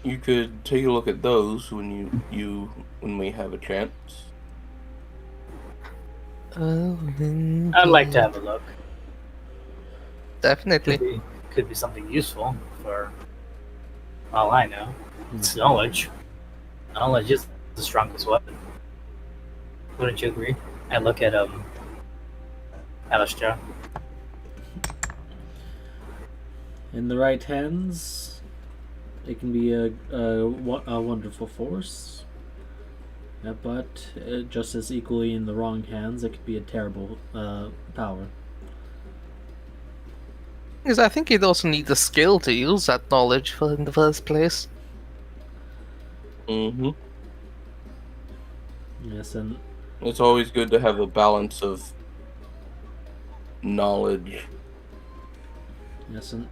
You could take a look at those when when we have a chance. Oh, I'd like to have a look. Definitely. Could be something useful for all I know. It's knowledge. Knowledge is the strongest weapon. Wouldn't you agree? I look at Alistair. In the right hands, it can be a wonderful force. But just as equally in the wrong hands, it could be a terrible power. Because I think you'd also need the skill to use that knowledge in the first place. Mm-hmm. Yes, and It's always good to have a balance of knowledge. yes, an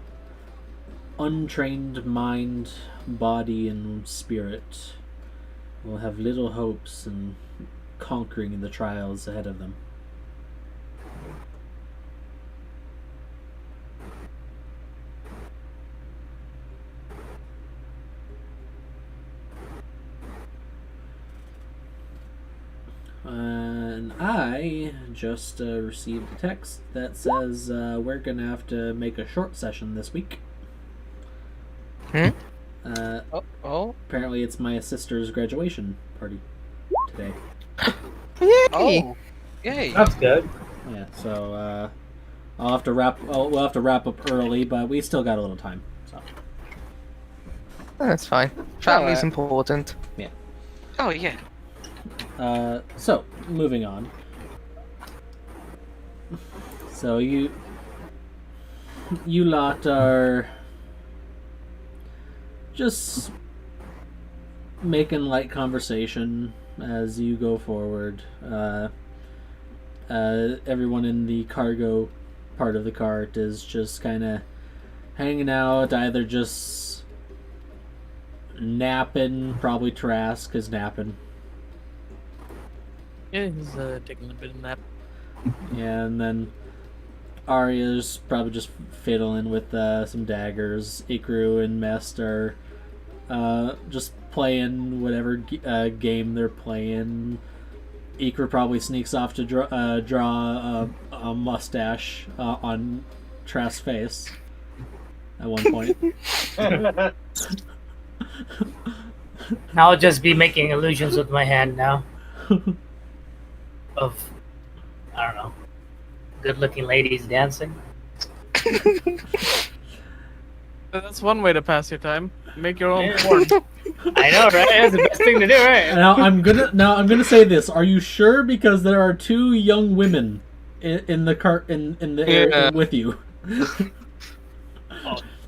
untrained mind, body, and spirit will have little hopes in conquering the trials ahead of them. And I just received a text that says we're gonna have to make a short session this week. Hmm? Oh. Apparently, it's my sister's graduation party today. Yay! Oh. Yay. That's good. Yeah, so I'll have to wrap. We'll have to wrap up early, but we still got a little time. So That's fine. Family's Alright. important. Oh yeah. so moving on. So you lot are just making light conversation as you go forward. Everyone in the cargo part of the cart is just kind of hanging out, either just napping. Probably Trask is napping. Yeah, he's taking a bit of nap. Yeah, and then Arya's probably just fiddling with some daggers. Ikru and Mest are just playing whatever game they're playing. Ikru probably sneaks off to draw a mustache on Trask's face at one point. I'll just be making illusions with my hand now of, I don't know, good-looking ladies dancing. That's one way to pass your time. Make your own Yeah. porn. I know, right? That's the best thing to do, right? Now I'm gonna say this. Are you sure? Because there are two young women in the cart in the area with you.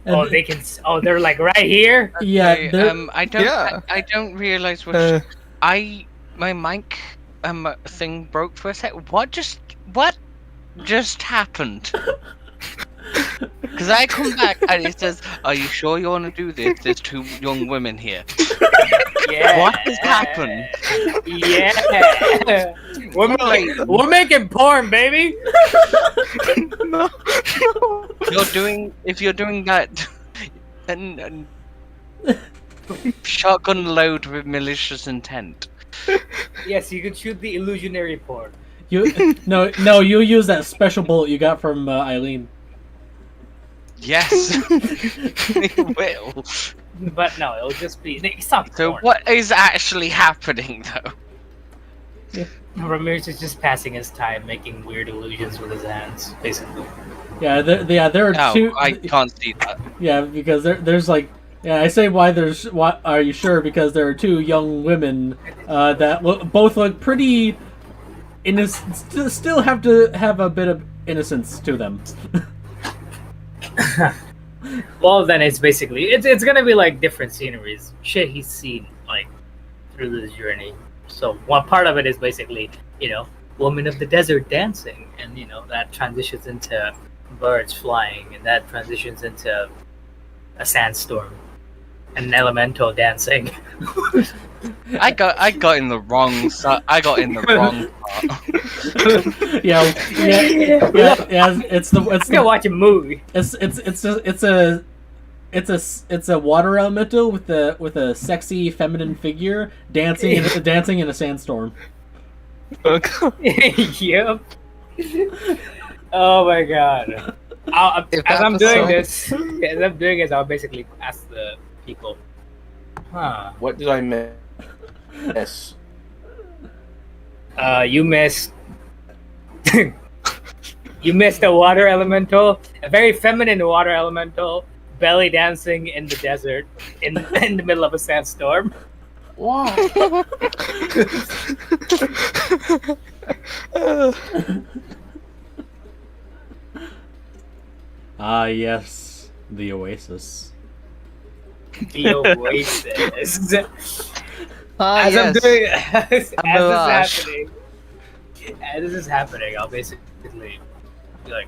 Oh, they can. Oh, they're like right here. Yeah, Okay, they're- I don't. Yeah. I don't realize what. My mic thing broke for a sec. What just happened? Because I come back and it says, "Are you sure you want to do this? There's two young women here." Yeah. What has happened? Yeah. We're making porn, baby. No. If you're doing that, then shotgun load with malicious intent. Yes, you can shoot the illusionary porn. you use that special bullet you got from Eileen. Yes, it will. But no, it'll just be. It's not So porn. what is actually happening though? Ramirez is just passing his time making weird illusions with his hands, basically. Yeah, there are No, two. I can't see that. Yeah, because there's like. Yeah, I say why there's. Why are you sure? Because there are two young women that both look pretty innocent. Still have to have a bit of innocence to them. Well, then it's basically it's gonna be like different sceneries, shit he's seen like through this journey. So one part of it is basically, woman of the desert dancing, and that transitions into birds flying, and that transitions into a sandstorm, and an elemental dancing. I got in the wrong. I got in the wrong part. yeah. It's I can watch a movie. It's a water elemental with a sexy feminine figure dancing in a sandstorm. Yep. Oh my god. As I'm doing this, I'll basically ask the people. Huh. What did I miss? You missed. You missed a water elemental, a very feminine water elemental, belly dancing in the desert in the middle of a sandstorm. Why? Ah, yes, the oasis. The oasis. Ah, As I'm yes. doing, as this is mirage. happening, as this is happening, I'll basically be like,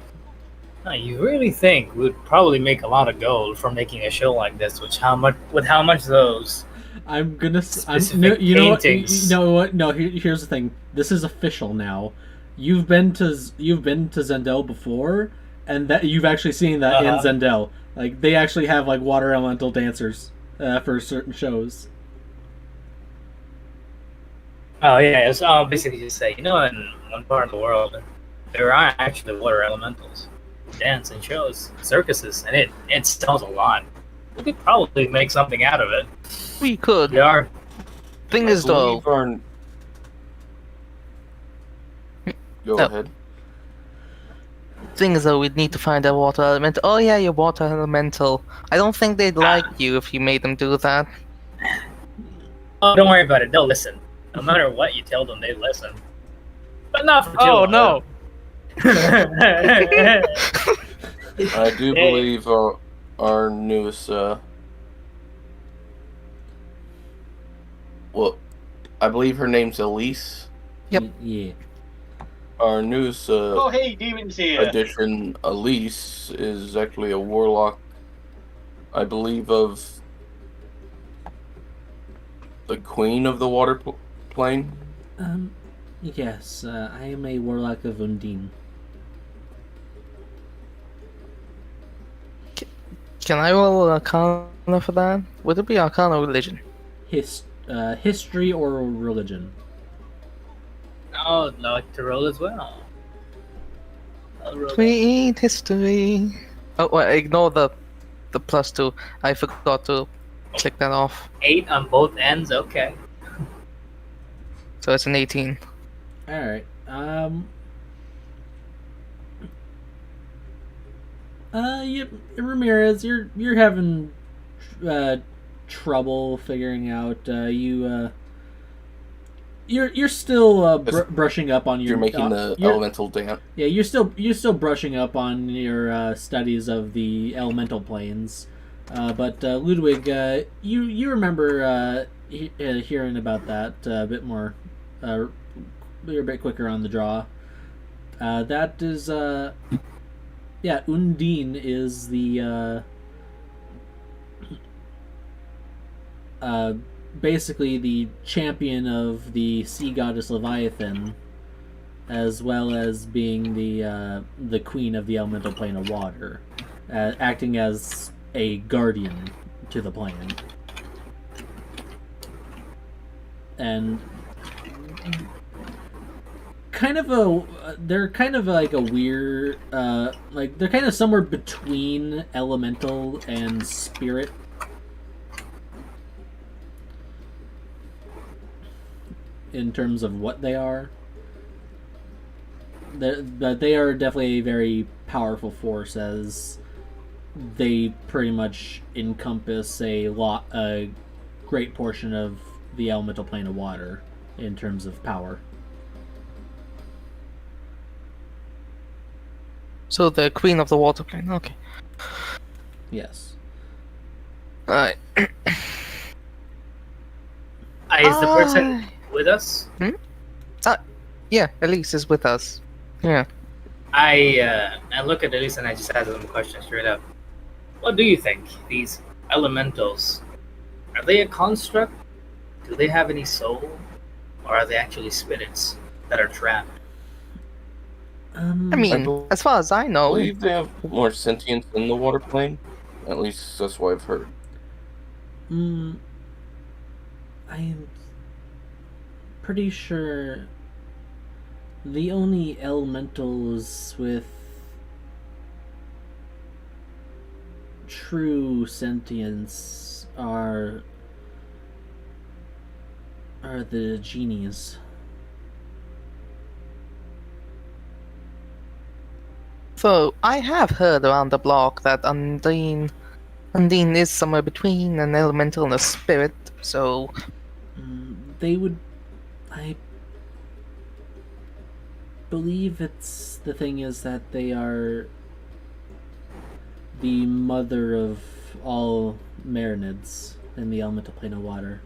"No, you really think we'd probably make a lot of gold from making a show like this? With how much those I'm gonna. I'm no. specific You know what? You paintings?" know what? No. Here's the thing. This is official now. You've been to Zendel before, and that you've actually seen that in Uh-huh. Zendel. Like they actually have like water elemental dancers for certain shows. Oh yeah, so I'll basically just say, in one part of the world, there are actually water elementals, dance and shows, circuses, and it sells a lot. We could probably make something out of it. We could. There are Thing I is, though, believe our... Go Oh. ahead. we'd need to find a water element. Oh yeah, your water elemental. I don't think they'd like you if you made them do that. Oh, don't worry about it. They'll listen. No matter what you tell them, they listen. But not for too Oh long. no! I do believe our newest... Well, I believe her name's Elise. Yep. Yeah. Our newest Oh, hey, Demon's here. addition, Elise, is actually a warlock, I believe, of the Queen of the Water Plane. Yes. I am a warlock of Undine. Can I roll Arcana for that? Would it be Arcana or Religion? History or religion. Oh, like to roll as well. I'll roll. Sweet history. Oh, wait, ignore the +2. I forgot to click that off. 8 on both ends. Okay. So it's an 18. All right. Ramirez, you're having trouble figuring out. You're still brushing up on your. You're making the elemental dance. Yeah, you're still brushing up on your studies of the elemental planes. But Ludwig, you remember hearing about that a bit more. You're a bit quicker on the draw. That is yeah, Undine is the basically the champion of the sea goddess Leviathan, as well as being the queen of the elemental plane of water, acting as a guardian to the plane. And they're kind of like a weird, like they're kind of somewhere between elemental and spirit. In terms of what they are, but they are definitely a very powerful force, as they pretty much encompass a great portion of the elemental plane of water in terms of power. So the Queen of the Water Plane. Okay. Yes. Alright. Is the person with us? Yeah, Elise is with us. Yeah. I look at Elise and I just ask them a question straight up. What do you think? These elementals, are they a construct? Do they have any soul? Or are they actually spirits that are trapped? I mean, as far as I I know, believe they have more sentience in the water plane. At least that's what I've heard. I am pretty sure the only elementals with true sentience are the genies. so I have heard around the block that Undine is somewhere between an elemental and a spirit. So They would, I believe it's the thing is that they are the mother of all marinids in the elemental plane of water.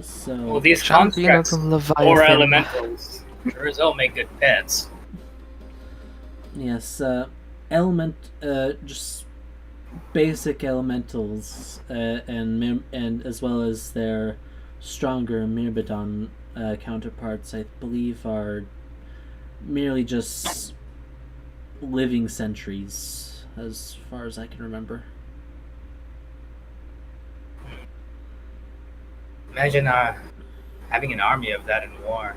So Well, these Champion of constructs the or Leviathan. elementals sure as hell make good pets. yes, just basic elementals, and as well as their stronger Myrmidon counterparts, I believe, are merely just living sentries, as far as I can remember. Imagine having an army of that in war.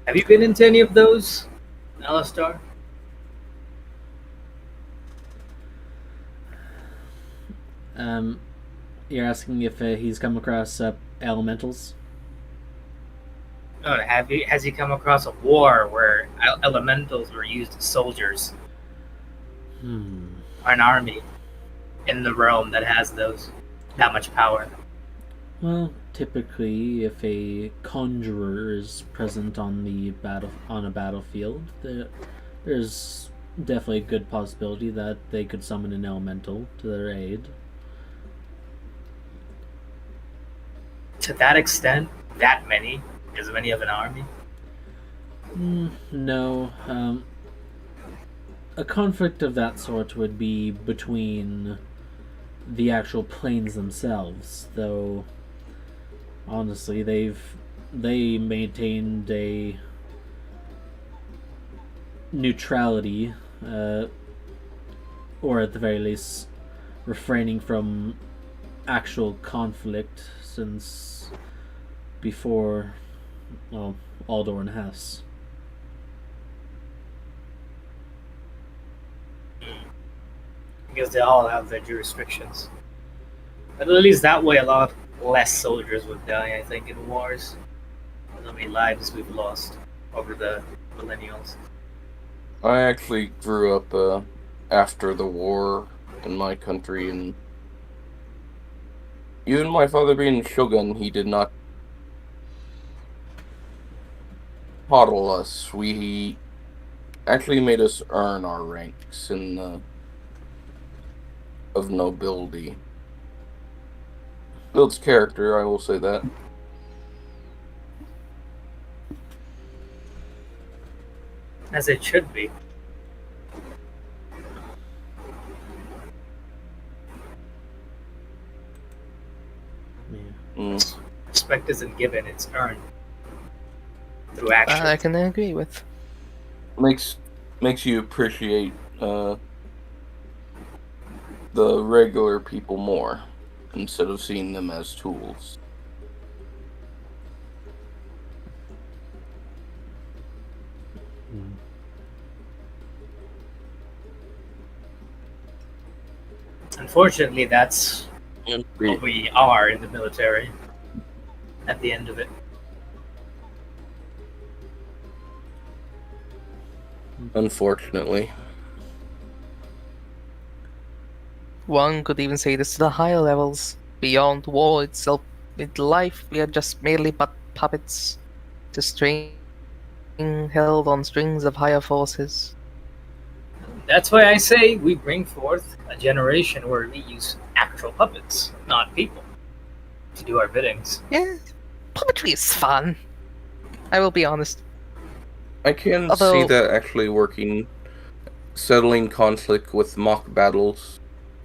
Have you been into any of those, Alistar? You're asking if he's come across elementals? No, has he come across a war where elementals were used as soldiers? Or an army in the realm that has that much power? Well, typically, if a conjurer is present on a battlefield, there's definitely a good possibility that they could summon an elemental to their aid. To that extent, that many? As many of an army? No. A conflict of that sort would be between the actual planes themselves, though honestly they maintained a neutrality, or at the very least refraining from actual conflict since before, well, Aldor and Hess. Because they all have their jurisdictions. But at least that way, a lot less soldiers would die, I think, in wars. How many lives we've lost over the millennials. I actually grew up after the war in my country, and even my father being shogun, he did not coddle us. We actually made us earn our ranks in of nobility. Builds character, I will say that. As it should be. Respect isn't given, it's earned. Through action. I can agree with. Makes you appreciate the regular people more, instead of seeing them as tools. Unfortunately, that's what we are in the military at the end of it. Unfortunately. One could even say this to the higher levels. Beyond war itself, in life, we are just merely but puppets to string held on strings of higher forces. That's why I say we bring forth a generation where we use actual puppets, not people, to do our biddings. Yeah, puppetry is fun. I will be honest. I can Although- see that actually working, settling conflict with mock battles,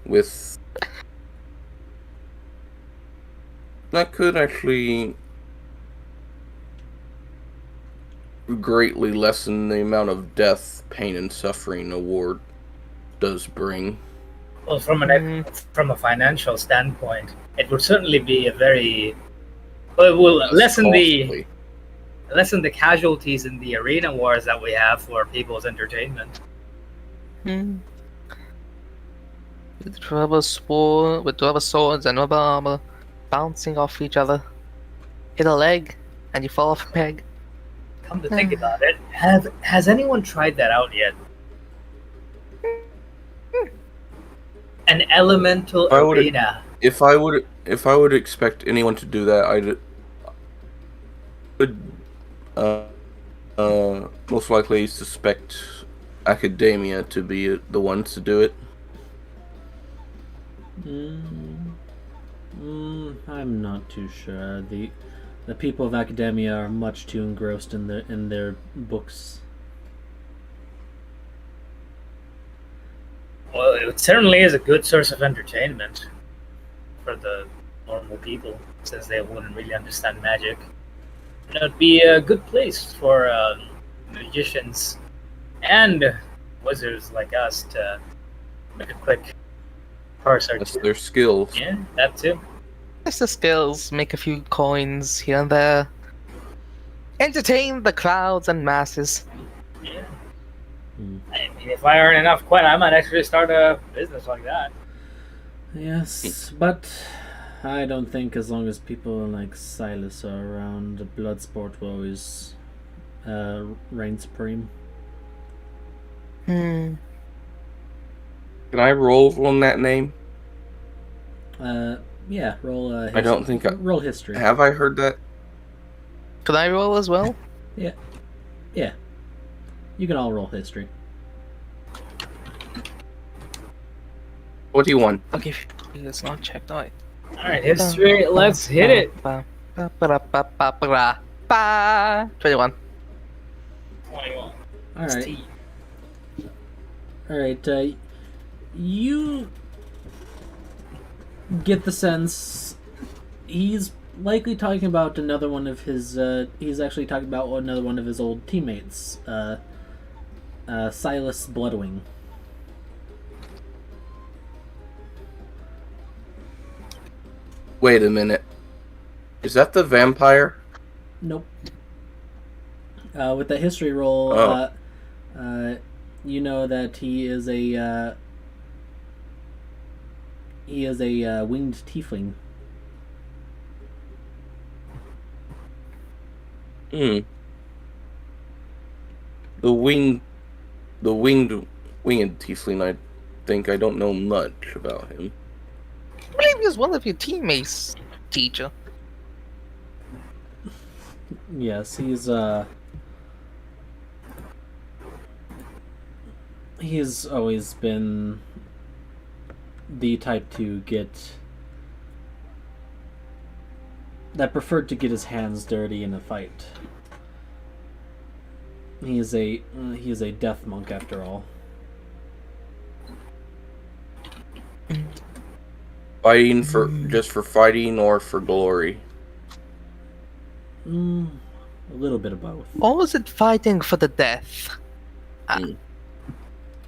with... That could actually greatly lessen the amount of death, pain, and suffering a war does bring. Well, from a financial standpoint, it would certainly be a very... Well, it will lessen Costly. the casualties in the arena wars that we have for people's entertainment. With rubber swords and rubber armor bouncing off each other. Hit a leg, and you fall off a peg. Come to think about it, has anyone tried that out yet? An elemental I would- arena. If I would expect anyone to do that, would most likely suspect academia to be the ones to do it. I'm not too sure. The people of academia are much too engrossed in their books. Well, it certainly is a good source of entertainment for the normal people, since they wouldn't really understand magic. And it would be a good place for magicians and wizards like us to make a quick parse or That's two. their skills. Yeah, that too. Just the skills, make a few coins here and there. Entertain the crowds and masses. Yeah. Hmm. I mean, if I earn enough coin, I might actually start a business like that. Yes, but I don't think as long as people like Silas are around, Bloodsport will always reign supreme. Hmm. Can I roll on that name? Yeah, roll. I don't think I roll history. have. I heard that. Can I roll as well? Yeah, you can all roll history. 21. I'll give you this not checked out. All right, history. Let's hit it. 21. 21. All right. All right. You get the sense he's likely talking about another one of his. He's actually talking about another one of his old teammates, Silas Bloodwing. Wait a minute. Is that the vampire? Nope. With the history roll, you know that he is a winged tiefling. The winged tiefling. I think I don't know much about him. I believe he was one of your teammates, teacher. Yes, he's always been the type to preferred to get his hands dirty in a fight. He is a death monk after all. Fighting for just for fighting or for glory? A little bit of both. Or was it fighting for the death?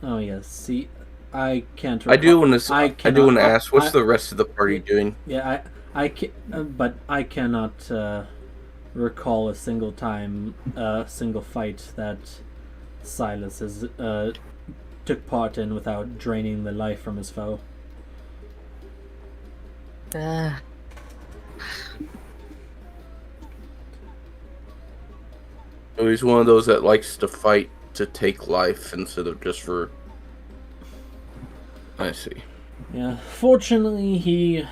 Oh yes. See, I can't. I do want to. I I do want to cannot- ask. What's the rest of the party doing? Yeah, I can, but I cannot recall a single fight that Silas has took part in without draining the life from his foe. So he's one of those that likes to fight to take life instead of just for. I see. Yeah, fortunately,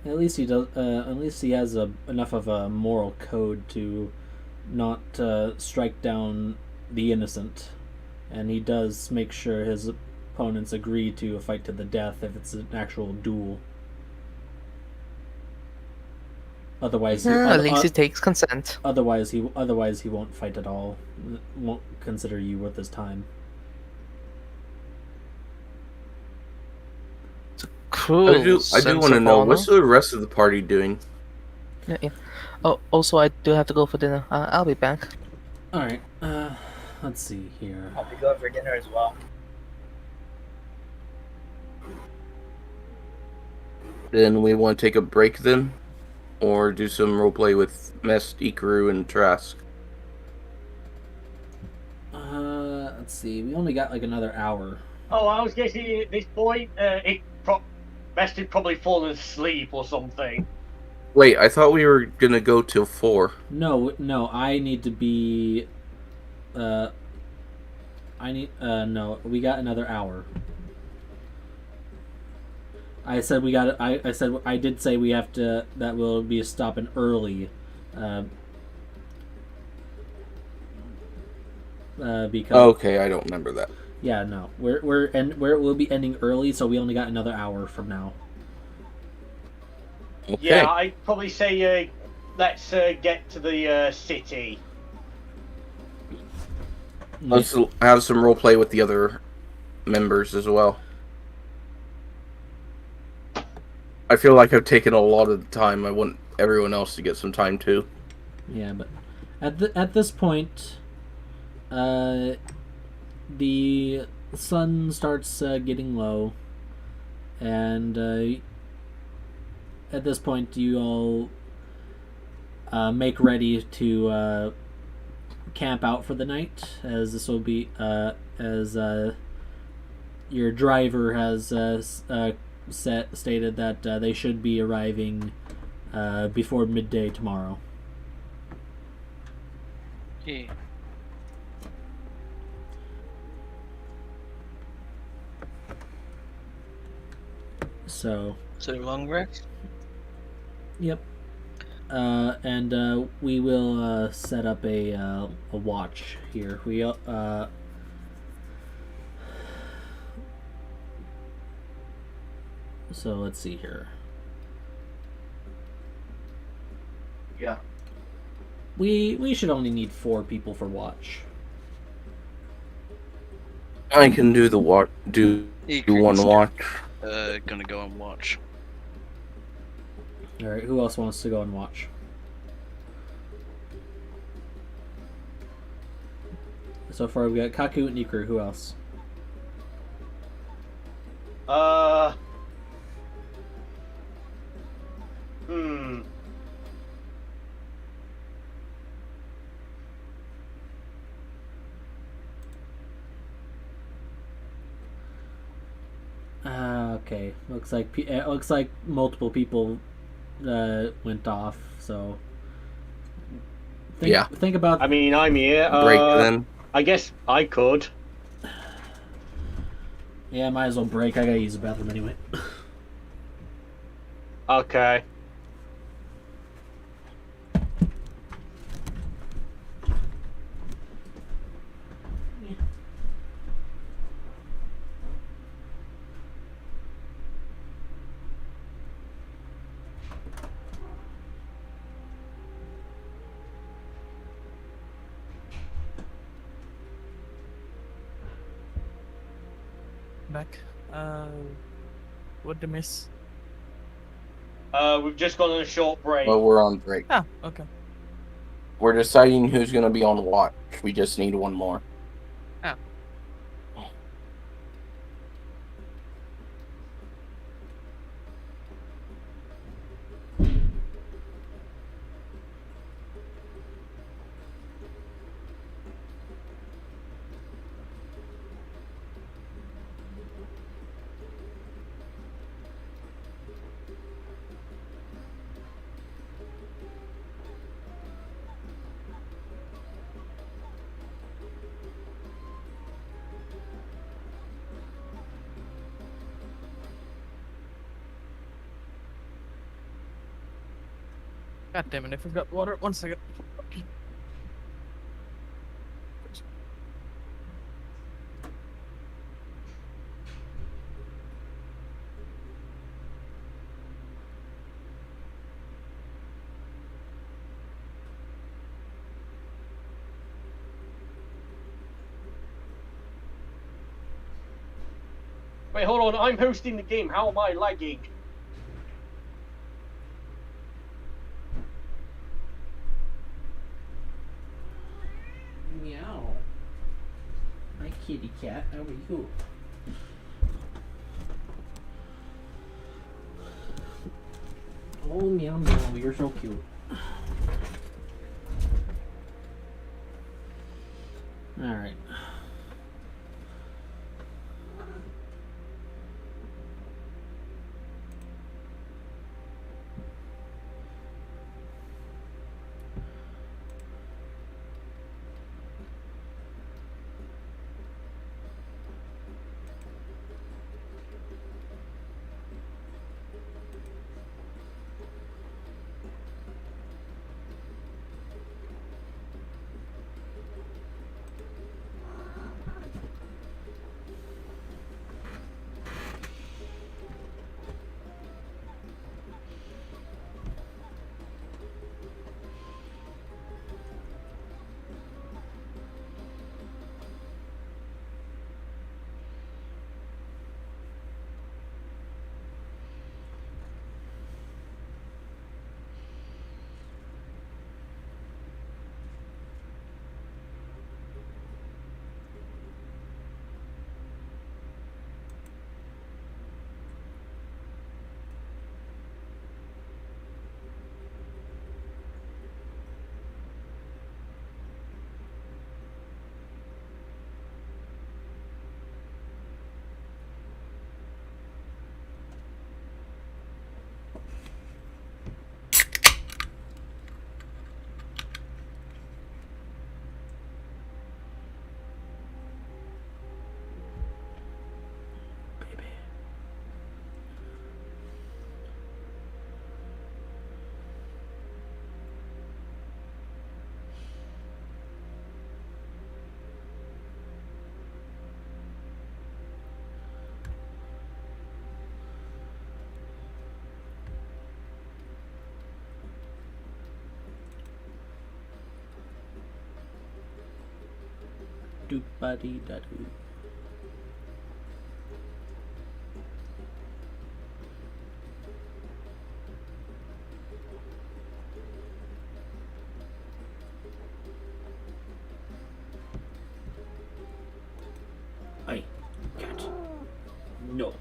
at least he has enough of a moral code to not strike down the innocent, and he does make sure his opponents agree to a fight to the death if it's an actual duel. Otherwise, At least he takes consent. Otherwise, he won't fight at all. Won't consider you worth his time. Cool. I do sense want to of know honor. what's the rest of the party doing. Yeah. Oh, also, I do have to go for dinner. I'll be back. All right. Let's see here. I'll be going for dinner as well. Then we want to take a break then, or do some roleplay with Mest, Ikaru, and Trask. Let's see. We only got like another hour. Oh, I was guessing at this point, Best had probably fallen asleep or something. Wait, I thought we were gonna go till 4. No. I need to be. No. We got another hour. I said we got. I did say we have to. That will be stopping early. Because Okay, I don't remember that. yeah, no, we'll be ending early, so we only got another hour from now. Okay. Yeah, I'd probably say let's get to the city. Let's have some role play with the other members as well. I feel like I've taken a lot of the time. I want everyone else to get some time too. Yeah, but at this point, the sun starts getting low, and at this point, you all make ready to camp out for the night, as this will be as your driver has stated that they should be arriving before midday tomorrow. Yeah. So, Long rest. yep. And we will set up a watch here. So let's see here. Yeah. We should only need 4 people for watch. I can do the watch. Do one watch. Gonna go and watch. All right. Who else wants to go and watch? So far we got Kaku and Ikru. Who else? Hmm. Okay. Looks like multiple people went off. So Yeah. Think about. I mean, I'm here. Break then. I guess I could. Yeah, might as well break. I gotta use the bathroom anyway. Okay. Back. What did I miss? We've just gone on a short break. Well, we're on break. Ah, okay. We're deciding who's going to be on watch. We just need one more. God damn it! I forgot water. 1 second. Wait, hold on. I'm hosting the game. How am I lagging? Meow. Hi, kitty cat. How are you? Oh, meow meow. You're so cute. All right. do ba dee da do. I can't. No.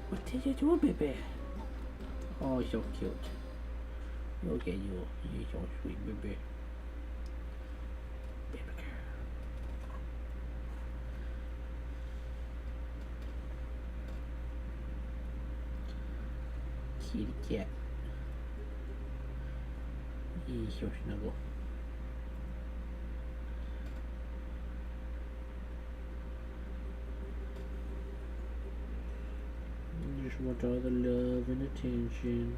What did you do, baby? Oh, so cute. Look at you. You're so sweet, baby. Baby girl. Kitty cat. He's so snuggle. Just want all the love and attention.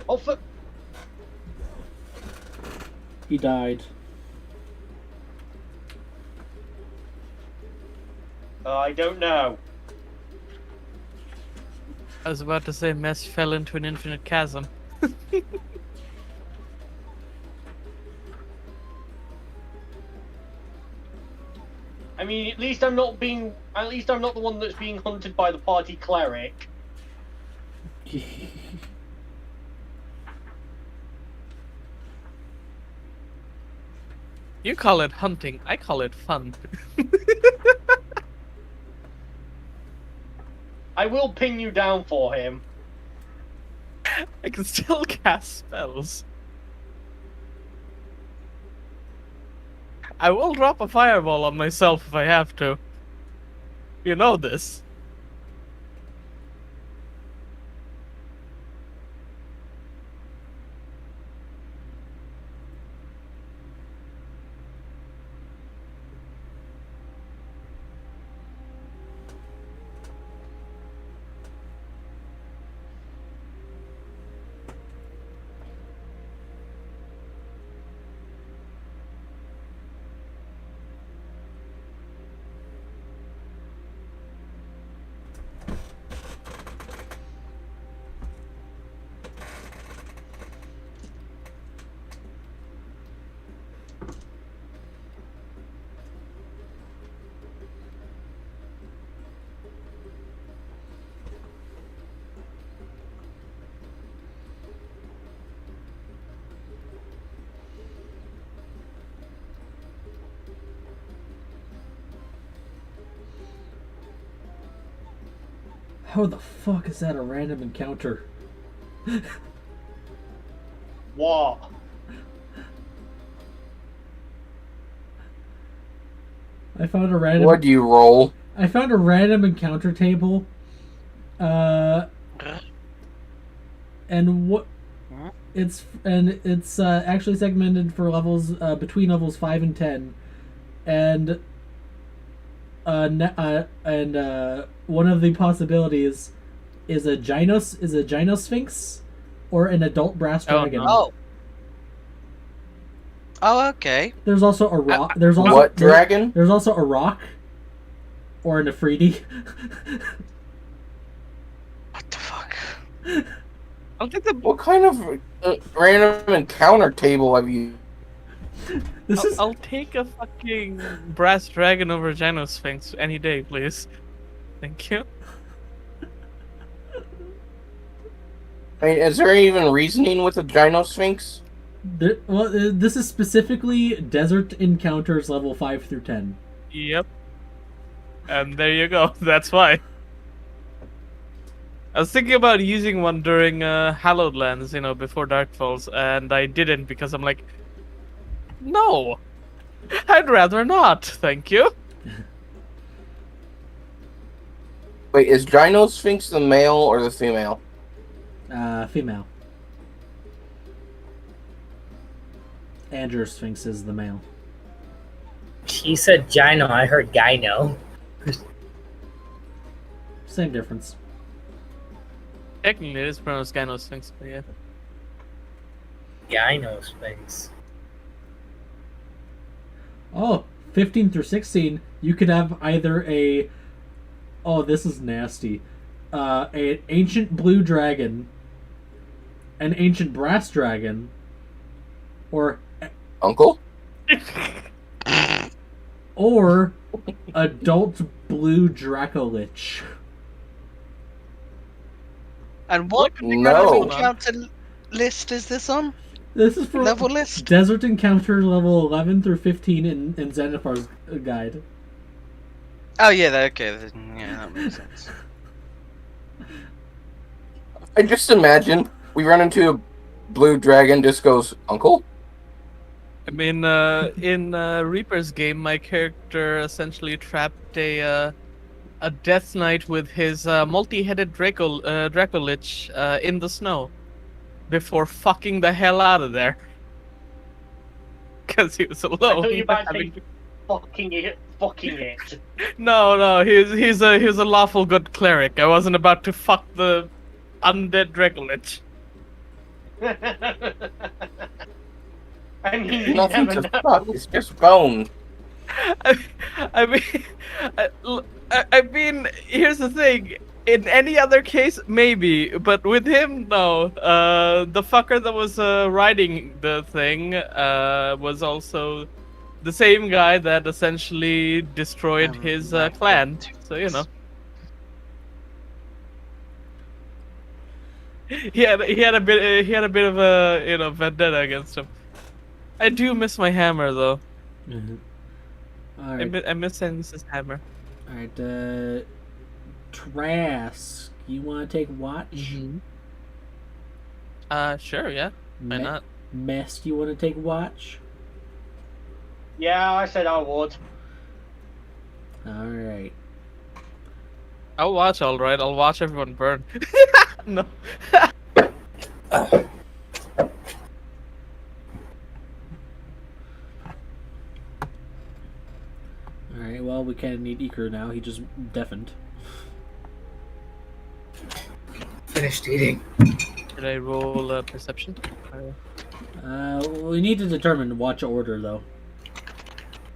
Oh, fuck. He died. I don't know. I was about to say Mess fell into an infinite chasm. I mean, at least I'm not the one that's being hunted by the party cleric. You call it hunting, I call it fun. I will pin you down for him. I can still cast spells. I will drop a fireball on myself if I have to. You know this. How the fuck is that a random encounter? What? I found a random. What'd you roll? I found a random encounter table. And what? It's actually segmented for levels between levels 5 and 10, and one of the possibilities is a gynosphinx or an adult brass dragon. Oh. Oh, okay. There's also a rock. There's also What dragon? There's also a rock or an Afridi. What the fuck? I'll take the. What kind of random encounter table have you? I'll take a fucking brass dragon over a Gynosphinx any day, please. Thank you. I mean, is there even reasoning with a Gynosphinx? This is specifically Desert Encounters level 5 through 10. Yep. And there you go. That's why. I was thinking about using one during Hallowed Lands, before Dark Falls, and I didn't because I'm like, No. I'd rather not, thank you. Wait, is Gynosphinx the male or the female? Female. Andrew Sphinx is the male. He said Gyno, I heard Gyno. Same difference. Technically, it is pronounced Gynosphinx, but yeah. Gynosphinx. Oh, 15 through 16, you could have either a... Oh, this is nasty. An ancient blue dragon, an ancient brass dragon, or Uncle? adult blue Dracolich. And what No. encounter list is this on? This is for Level list? Desert Encounter level 11 through 15 in Xenophar's guide. Oh yeah, okay. Yeah, that makes sense. I just imagine we run into a blue dragon, just goes, Uncle? I mean, in Reaper's game, my character essentially trapped a Death Knight with his multi-headed Dracolich in the snow before fucking the hell out of there. Because he was I alone. thought you might say fucking it. No, he's a lawful good cleric. I wasn't about to fuck the undead Dracolich. I mean, you Nothing never to know. fuck, it's just bone. I mean, here's the thing. In any other case, maybe, but with him, no. The fucker that was riding the thing was also the same guy that essentially destroyed his clan. So you know, he had a bit of a vendetta against him. I do miss my hammer though. Mm-hmm. Alright, I miss Ennis's hammer. Trask, you want to take watch? Sure, yeah. Why not? Mest, you want to take watch? Yeah, I said I would. Alright. I'll watch, alright. I'll watch everyone burn. No. Alright, well, we can't need Iker now. He just deafened. Finished eating. Should I roll perception? We need to determine watch order, though.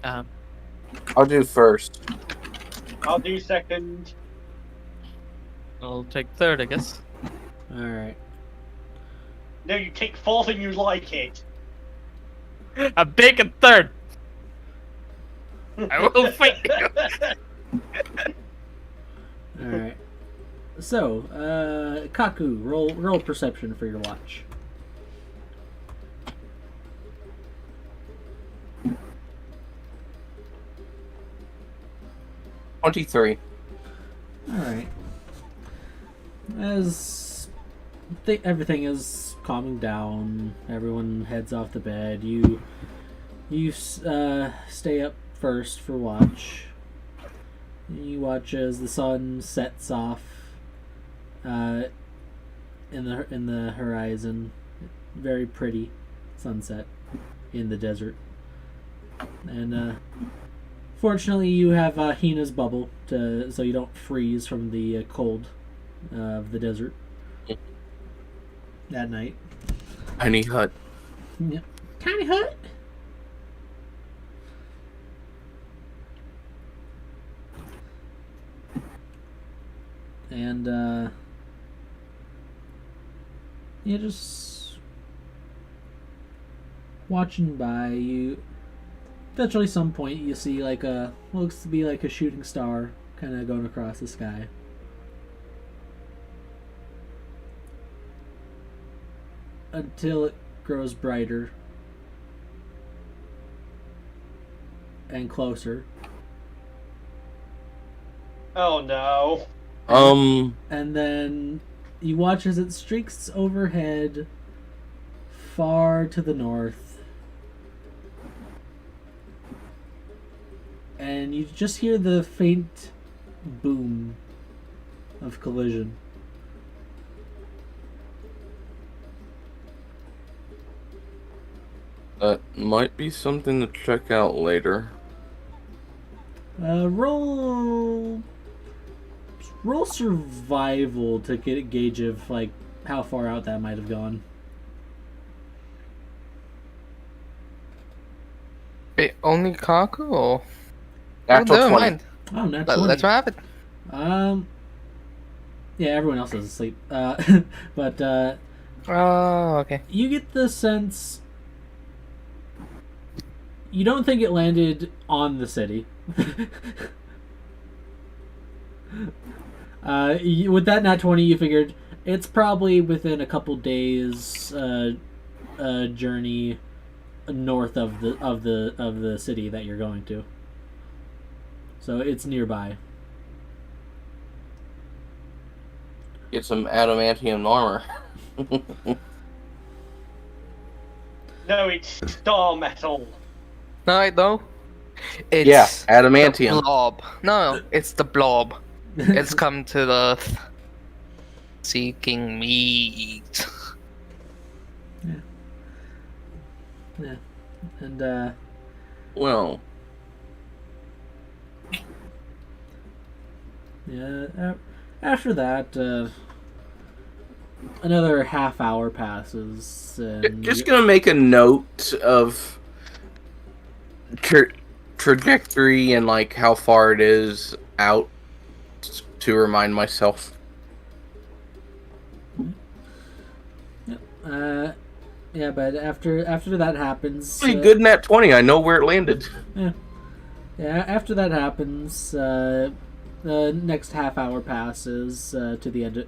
I'll do first. I'll do second. I'll take third, I guess. Alright. No, you take fourth and you like it. I'm taking third! I will fight you! Alright. So, Kaku, roll perception for your watch. $23. Alright. As everything is calming down, everyone heads off to bed. You stay up first for watch. You watch as the sun sets off in the horizon. Very pretty sunset in the desert. And fortunately, you have Hina's bubble so you don't freeze from the cold of the desert that night. Tiny hut. Yep. Tiny hut. And yeah, just watching by. You eventually, some point, you see like looks to be like a shooting star kind of going across the sky. Until it grows brighter and closer. Oh no. And then you watch as it streaks overhead far to the north and you just hear the faint boom of collision. That might be something to check out later. Roll survival to get a gauge of like how far out that might have gone. Wait, only Kaku or? Natural never 20. mind. Oh, not 20. Let's have it. Yeah, everyone else is asleep. But Oh, okay. you get the sense you don't think it landed on the city. With that nat 20, you figured it's probably within a couple days journey north of the city that you're going to. So it's nearby. Get some adamantium armor. No, it's star metal. No, I know. It's Yeah, the adamantium. blob. No, it's the blob. It's come to Earth, seeking meat. Yeah. And Well, yeah, after that, another half hour passes, and just gonna make a note of trajectory and like how far it is out to remind myself. yeah, but after that happens, Pretty good nat 20. I know where it landed. Yeah, after that happens, the next half hour passes to the end.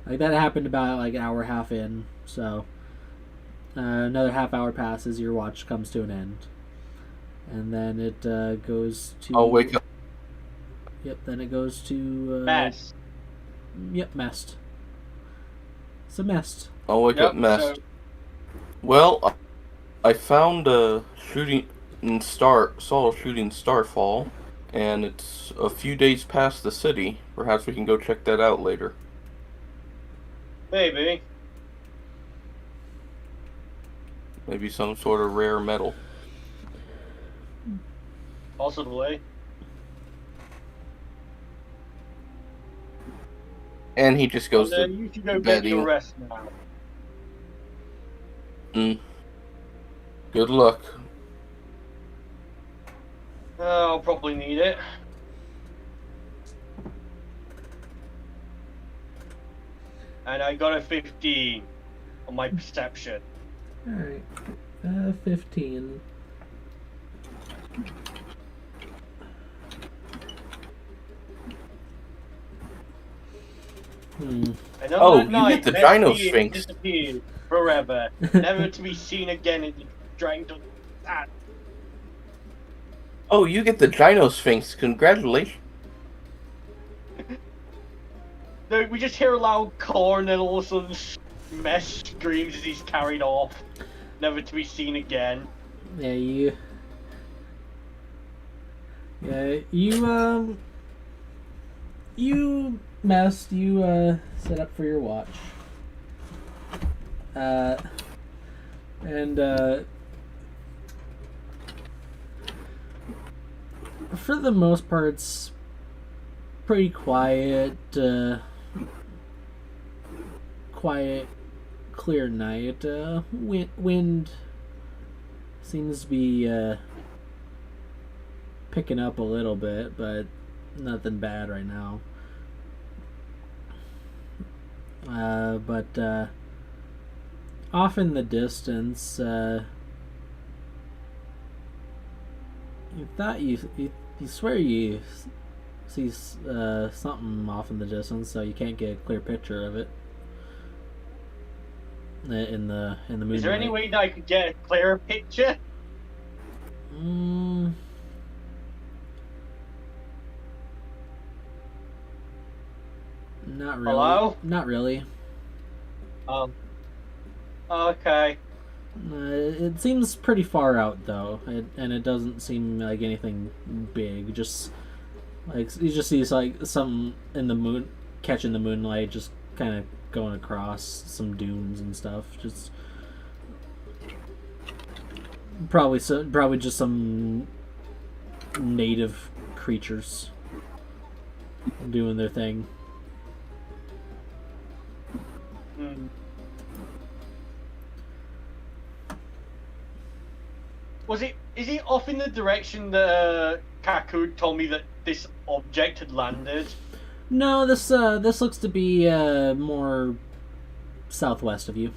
Like that happened about like an hour and a half in, so another half hour passes. Your watch comes to an end, and then it goes to. I'll wake up. Yep. Then it goes to. Mess. Yep, Mest. It's a Mest. I'll wake up messed. Well, I found a saw a shooting star fall, and it's a few days past the city. Perhaps we can go check that out later. Maybe. Maybe some sort of rare metal. Possibly. And he just goes And to then you should go bed. get your rest now. Good luck. I'll probably need it. And I got a 15 on my perception. Alright. 15. And on Oh, that you night, get the Messi Dino Sphinx. disappeared forever, never to be seen again in the dragon. Oh, you get the Dino Sphinx. Congratulations. No, we just hear a loud call and then all of a sudden Mesh screams as he's carried off, never to be seen again. Yeah, you messed. You set up for your watch. And for the most part, it's pretty quiet. Quiet, clear night. Wind seems to be picking up a little bit, but nothing bad right now. But off in the distance, you thought you swear you see something off in the distance, so you can't get a clear picture of it in the moonlight. Is there any way that I could get a clearer picture? Not really. Hello? Not really. Okay. It seems pretty far out though, and it doesn't seem like anything big. Just like you just see like some in the moon, catching the moonlight, just kind of going across some dunes and stuff. Just probably just some native creatures doing their thing. Hmm. Is it off in the direction that Kaku told me that this object had landed? No, this looks to be more southwest of you.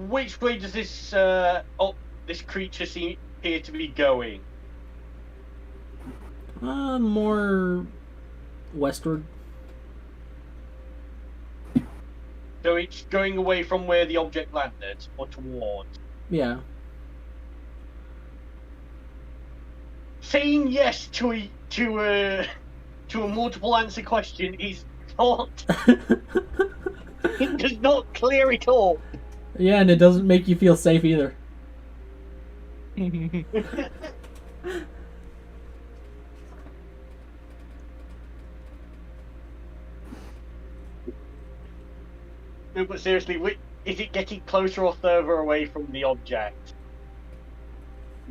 Which way does this this creature appear to be going? More westward. So it's going away from where the object landed, or towards? Yeah. Saying yes to a multiple answer question is not. It does not clear it all. Yeah, and it doesn't make you feel safe either. No, but seriously, is it getting closer or further away from the object?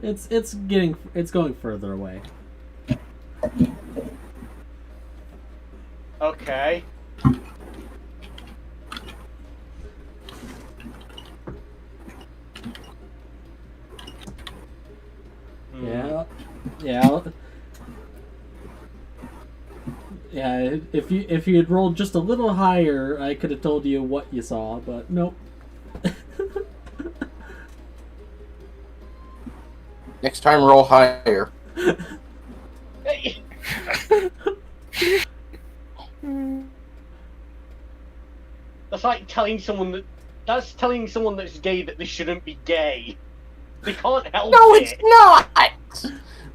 It's going further away. Okay. Yeah. Yeah. Yeah, if you had rolled just a little higher, I could have told you what you saw, but nope. Next time, roll higher. That's like telling someone that's gay that they shouldn't be gay. They can't help No, it. it's not!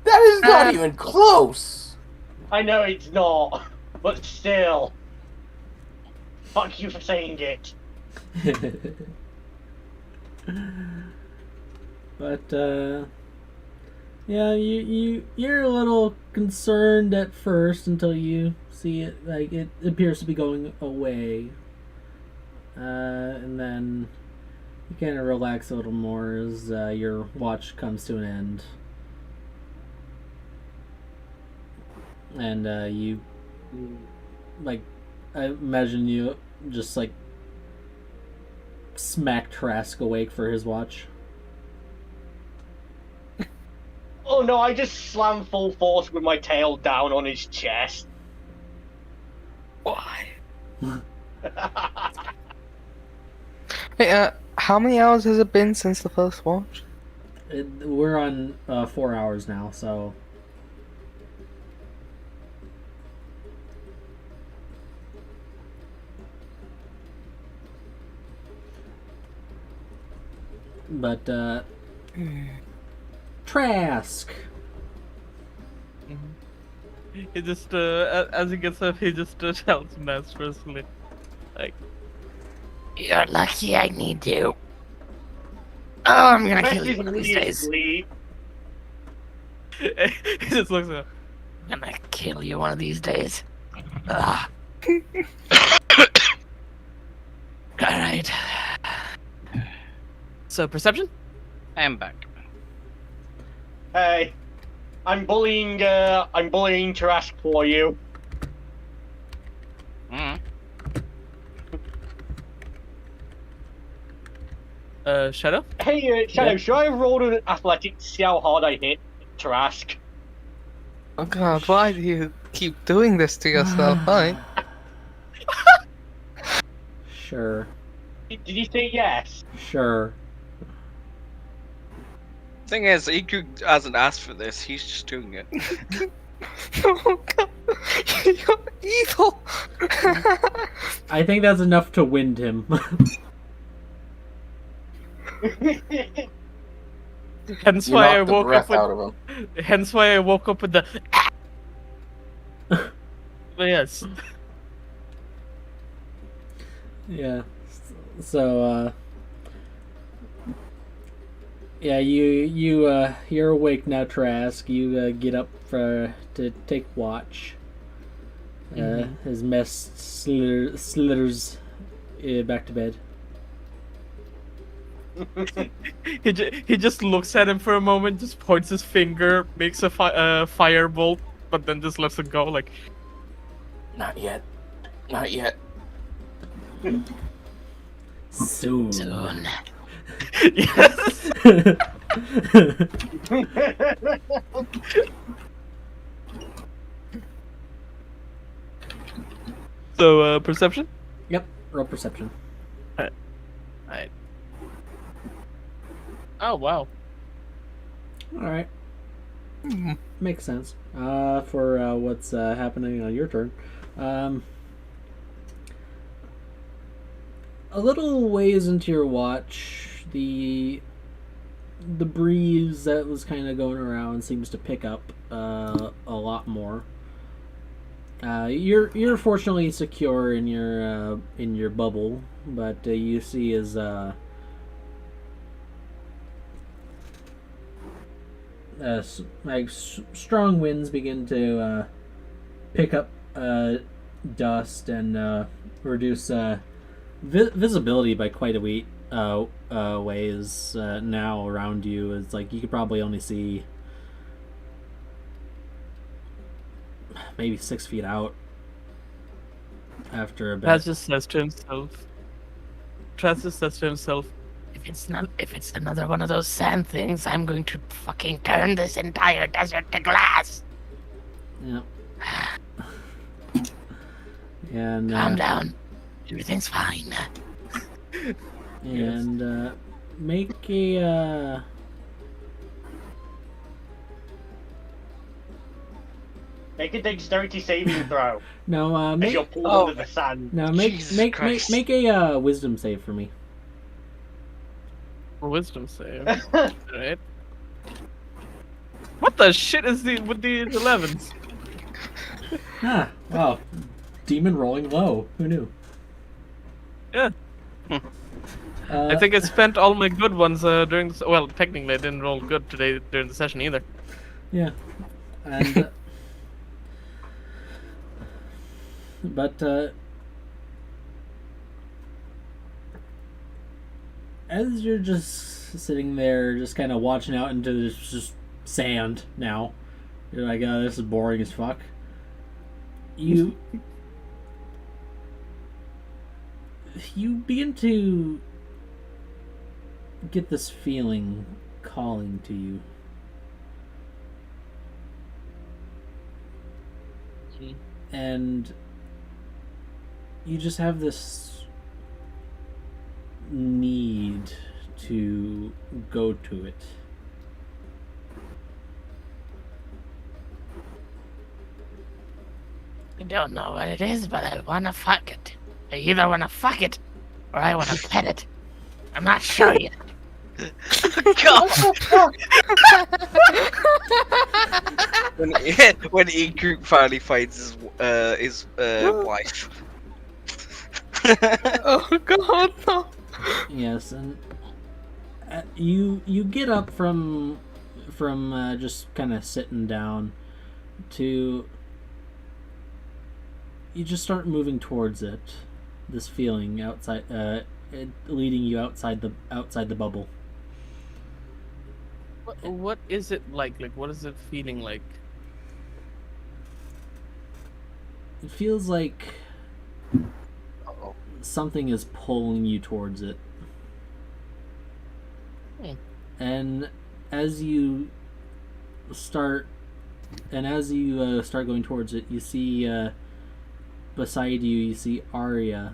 That is not even close! I know it's not, but still. Fuck you for saying it. But yeah, you're a little concerned at first until you see it. Like it appears to be going away, and then you kind of relax a little more as your watch comes to an end, and you like I imagine you just like smack Trask awake for his watch. Oh no, I just slam full force with my tail down on his chest. Why? Hey, how many hours has it been since the first watch? We're on 4 hours now, so. But, Trask! He just, as he gets up, he just shouts masterfully. Like, You're lucky I need you. Oh, I'm gonna kill you Message one of these me days. asleep. he just looks at him. I'm gonna kill you one of these days. Ugh. Alright. So, perception? I'm back. Hey, I'm bullying Trask for you. Mm. Shadow? Hey, Shadow, Yeah. should I roll an athletics to see how hard I hit Trask? Oh god, why do you keep doing this to yourself, huh? Sure. Did you say yes? Sure. Thing is, Iku hasn't asked for this. He's just doing it. Oh god, you're evil! I think that's enough to wind him. Hence You why I knocked the woke breath up out of him. with. Hence why I woke up with the. But yes. Yeah. So, yeah, you're awake now, Trask. You get up to take watch. His mess slithers back to bed. He just looks at him for a moment, just points his finger, makes a firebolt, but then just lets it go. Like, Not yet. Not yet. Soon. yes. So, perception. Yep. Roll perception. Alright. Oh wow. All right. Makes sense. For what's happening on your turn. A little ways into your watch, the breeze that was kind of going around seems to pick up a lot more. You're fortunately secure in your bubble, but you see as strong winds begin to pick up dust and reduce visibility by quite a ways now around you. It's like you could probably only see maybe 6 feet out after a bit. Traz just says to himself, If it's another one of those sand things, I'm going to fucking turn this entire desert to glass. Yeah. And Calm down. Everything's fine. and make a Make a dexterity saving throw no as make you're pulled under the sand. no make Jesus make Christ. make a wisdom save for me. wisdom save. Right. What the shit is with these 11s? Ah, wow. Demon rolling low. Who knew? Yeah. I think I spent all my good ones during the... Well, technically I didn't roll good today during the session either. Yeah. And but as you're just sitting there, just kind of watching out into this just sand now, you're like, oh, this is boring as fuck. You begin to get this feeling calling to you. And you just have this need to go to it. I don't know what it is, but I wanna fuck it. I either wanna fuck it, or I wanna pet it. I'm not sure yet. When E-Group finally finds his wife. Oh god, no. Yes, and you get up from just kind of sitting down to you just start moving towards it. This feeling outside, it leading you outside the bubble. What is it like? Like, what is it feeling like? It feels like something is pulling you towards it. And as you start going towards it, you see beside you see Arya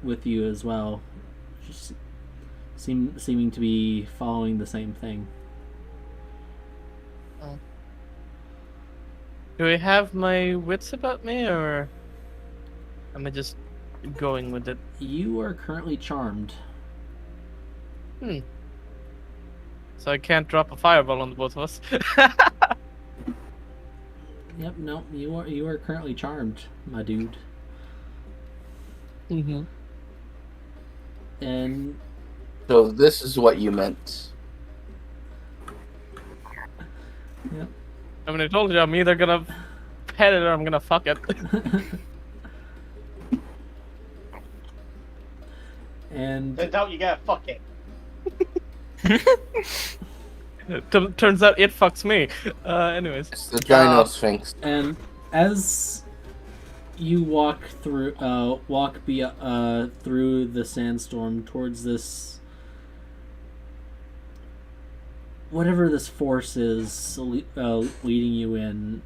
with you as well, just seeming to be following the same thing. Do I have my wits about me, or am I just going with it? You are currently charmed. So I can't drop a fireball on the both of us. Yep, no, you are currently charmed, my dude. Mm-hmm. And So this is what you meant. yep. I mean, I told you I'm either gonna pet it or I'm gonna fuck it. And Turns out you gotta fuck it. Turns out it fucks me. Anyways. It's the Gyno Sphinx. and as you walk through through the sandstorm towards this whatever this force is leading you in,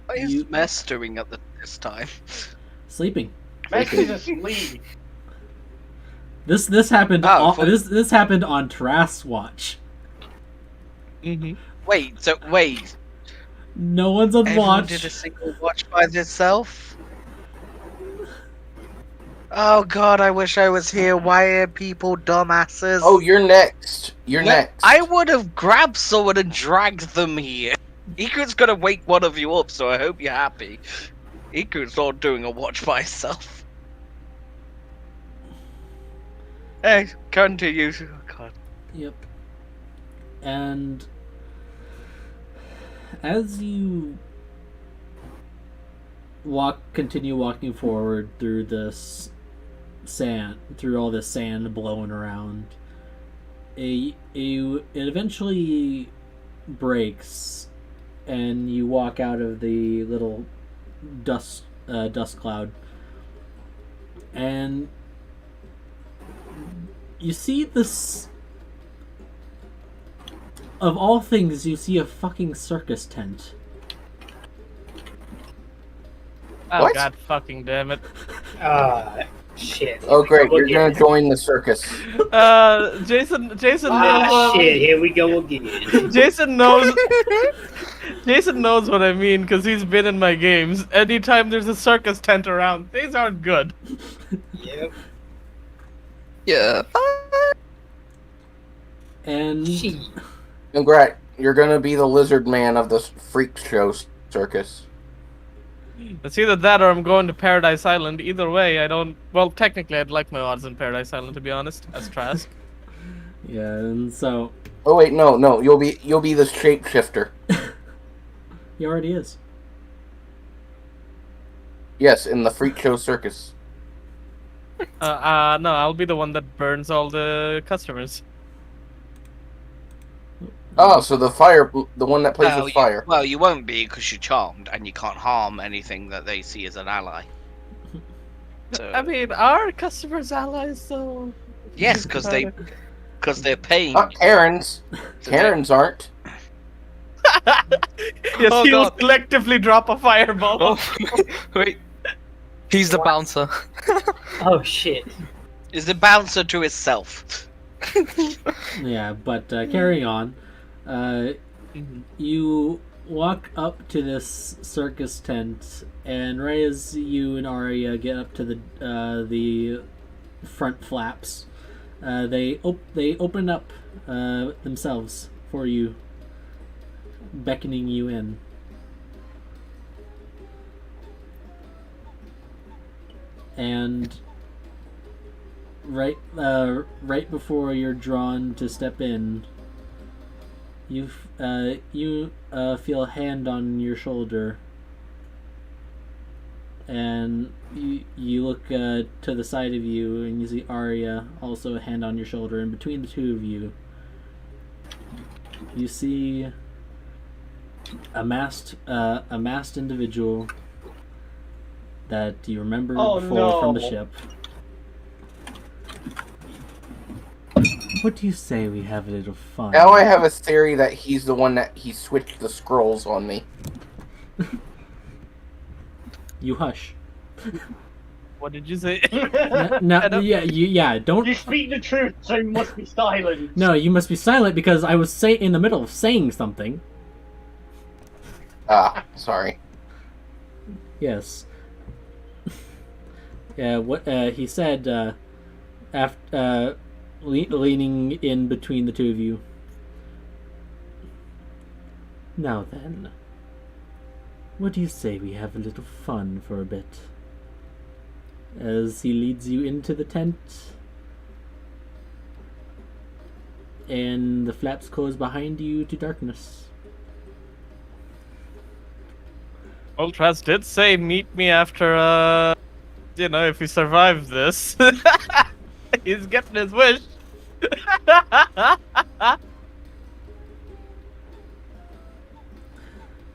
What is Mess doing at this time? sleeping. Max is asleep. This happened Oh, on, fuck. this happened on Trask's watch. Mm-hmm. Wait. No one's on Everyone watch. did a single watch by themselves? Oh god, I wish I was here. Why are people dumbasses? Oh, you're next. You're next. I would have grabbed someone and dragged them here. Iku's gonna wake one of you up, so I hope you're happy. Iku's not doing a watch by himself. Hey, continue. Oh, god. Yep. And as you continue walking forward through this sand, through all this sand blowing around, it eventually breaks, and you walk out of the little dust cloud, and you see this. Of all things, you see a fucking circus tent. Oh What? god fucking damn it. Shit. Oh, great. Here we You're go gonna again. join the circus. Jason Ah, knows shit. Here we go again. Jason knows Jason knows what I mean because he's been in my games. Anytime there's a circus tent around, things aren't good. Yep. Yeah. And Shit. Congrats. You're gonna be the lizard man of the freak show circus. It's either that or I'm going to Paradise Island. Either way, I don't. Well, technically, I'd like my odds in Paradise Island to be honest, as Trask. yeah, and so Oh wait, no. You'll be the shapeshifter. he already is. Yes, in the freak show circus. No, I'll be the one that burns all the customers. Oh, so the one that plays with fire. Well, you won't be because you're charmed and you can't harm anything that they see as an ally. So, I mean, are customers allies though? yes, because they're paying. Not Karens. Karens aren't. Yes, Oh, he'll God. collectively drop a fireball. Oh, wait. He's the bouncer. Oh shit. Is the bouncer to himself? Yeah, but carrying on, you walk up to this circus tent, and right as you and Arya get up to the front flaps, they open up themselves for you, beckoning you in. And right before you're drawn to step in, you feel a hand on your shoulder, and you look to the side of you, and you see Arya, also a hand on your shoulder, and between the two of you, you see a masked individual that you remember before from the ship. What do you say we have a little fun? Now I have a theory that he's the one that he switched the scrolls on me. You hush. What did you say? Don't. You speak the truth, so you must be silent. No, you must be silent because I was in the middle of saying something. Ah, sorry. Yes. Yeah, what he said after leaning in between the two of you. Now then, what do you say we have a little fun for a bit? as he leads you into the tent. And the flaps close behind you to darkness. Ultras did say meet me after, if we survive this. He's getting his wish.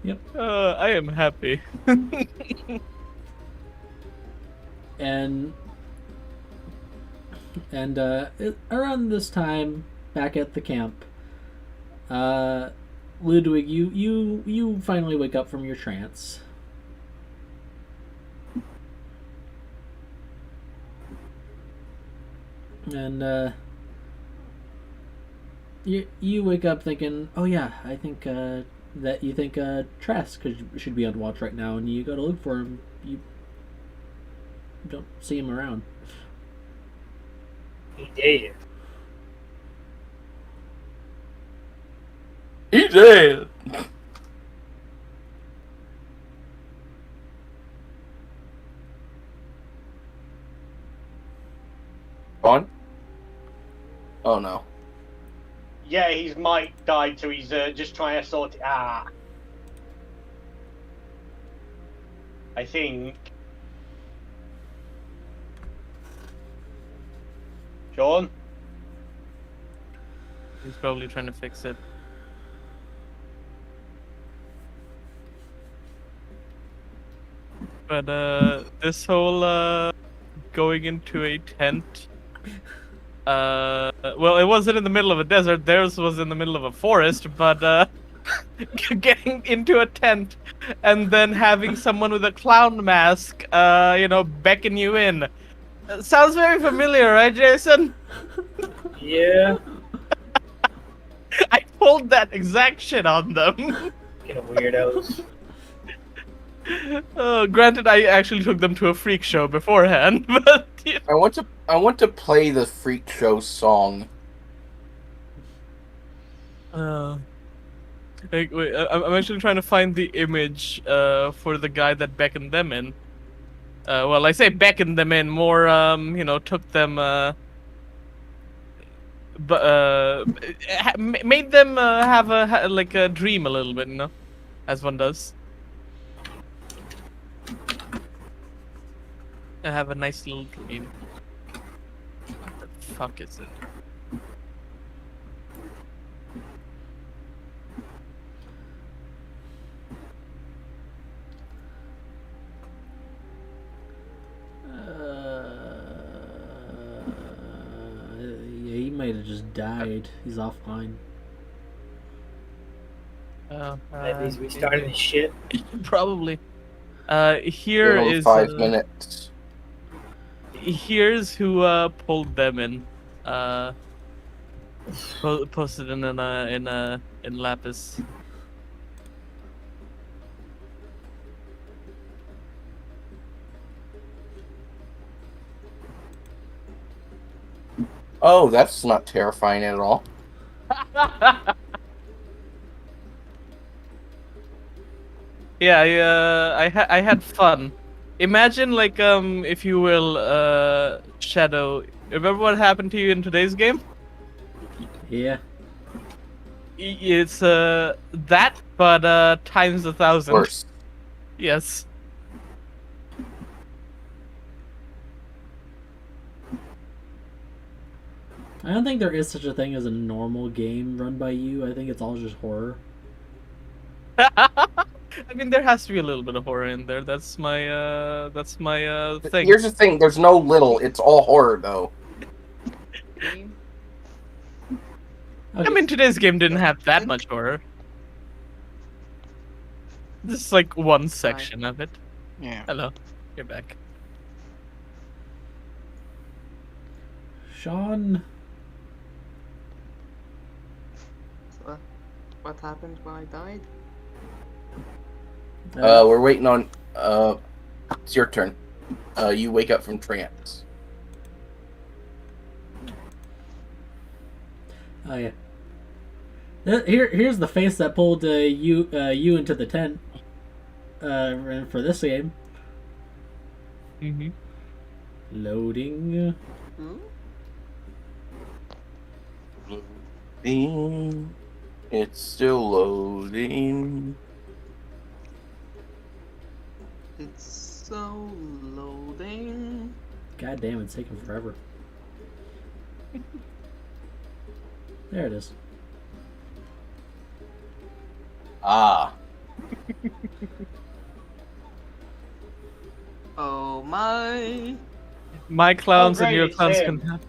Yep. I am happy. And around this time, back at the camp, Ludwig, you finally wake up from your trance. And you wake up thinking, oh yeah, I think that you think Trask should be on watch right now, and you go to look for him. You don't see him around. He did. He did. On? Oh no. Yeah, his mic died, so he's just trying to sort it out. I think. Sean? He's probably trying to fix it. But this whole going into a tent. Well, it wasn't in the middle of a desert. Theirs was in the middle of a forest. But getting into a tent and then having someone with a clown mask, beckon you in. Sounds very familiar, right, Jason? Yeah. I pulled that exact shit on them. Fucking weirdos. Granted, I actually took them to a freak show beforehand, but I want to play the Freak Show song. Wait, I'm actually trying to find the image for the guy that beckoned them in. Well, I say beckoned them in, more took them made them have a dream a little bit, as one does. I have a nice little dream. What the fuck is it? Yeah, he might have just died. He's offline. At least we started his shit. Probably. Give Here him is 5 minutes. Here's who pulled them in. Posted in Lapis. Oh, that's not terrifying at all. Yeah, I had fun. Imagine, if you will, Shadow. Remember what happened to you in today's game? Yeah. It's that, but times 1,000. Worse. Yes. I don't think there is such a thing as a normal game run by you. I think it's all just horror. I mean, there has to be a little bit of horror in there. That's my thing. Here's the thing: there's no little. It's all horror, though. Okay. I mean, today's game didn't have that much horror. This is like one section of it. Yeah. Hello, you're back. Sean. What happened when I died? We're waiting on. It's your turn. You wake up from trance. Oh yeah. Here's the face that pulled you into the tent. For this game. Mm-hmm. Loading. Loading. It's still loading. It's so loading. God damn, it's taking forever. There it is. Ah. Oh my. My clowns and great, your it's clowns him. can.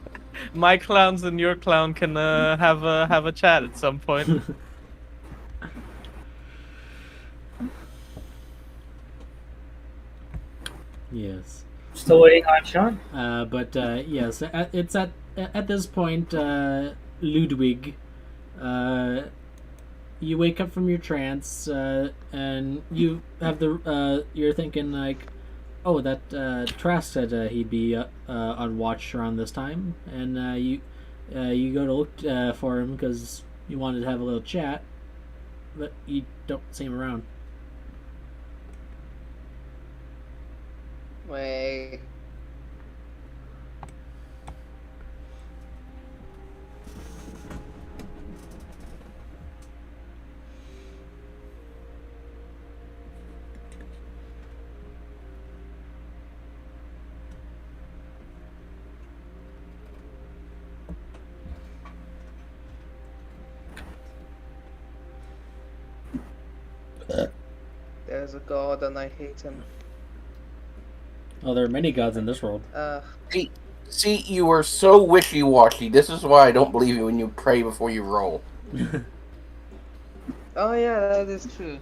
My clowns and your clown can have a chat at some point. Yes. Still waiting on Sean. But yes, it's at this point, Ludwig, you wake up from your trance, and you have you're thinking like, oh, that Trask said he'd be on watch around this time, and you go to look for him because you wanted to have a little chat, but you don't see him around. Wait. There's a god and I hate him. Oh, there are many gods in this world. See, you are so wishy-washy. This is why I don't believe you when you pray before you roll. Oh yeah, that is true.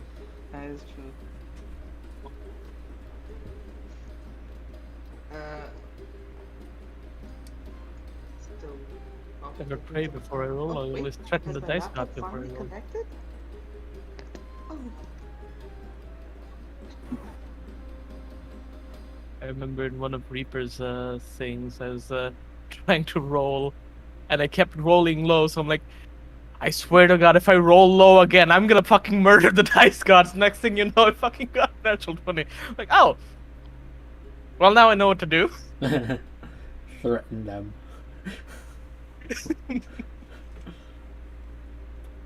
That is true. Still. Never pray before I roll. I always threaten the dice god before I roll. Connected? Oh. I remember in one of Reaper's things, I was trying to roll, and I kept rolling low. So I'm like, I swear to God, if I roll low again, I'm gonna fucking murder the dice gods. Next thing you know, I fucking got natural 20. Like, oh, well now I know what to do. Threaten them.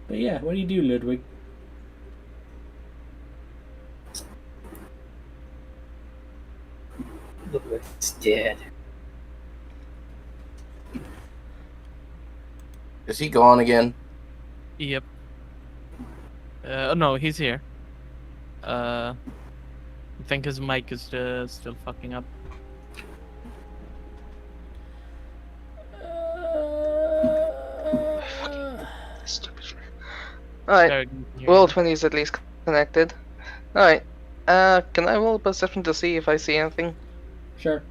But yeah, what do you do, Ludwig? Look like it's dead. Is he gone again? Yep. No, he's here. I think his mic is still fucking up. Alright. Sorry, Roll 20 is at least connected. Alright. Can I roll perception to see if I see anything? Sure.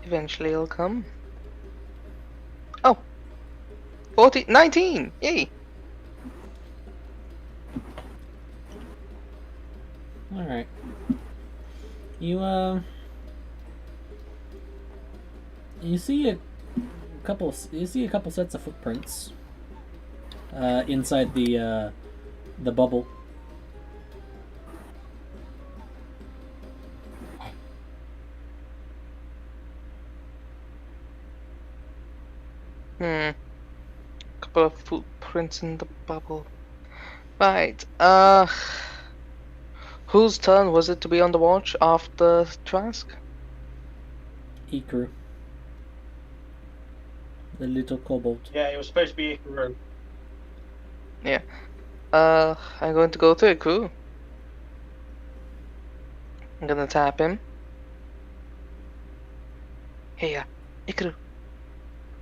Eventually it'll come. Oh! 19! Yay! Alright. You see a couple sets of footprints inside the bubble. Couple of footprints in the bubble. Right, whose turn was it to be on the watch after Trask? Ikru. The little kobold. Yeah, it was supposed to be Ikaru. Yeah. I'm going to go to Iku. I'm gonna tap him. Hey, Ikaru.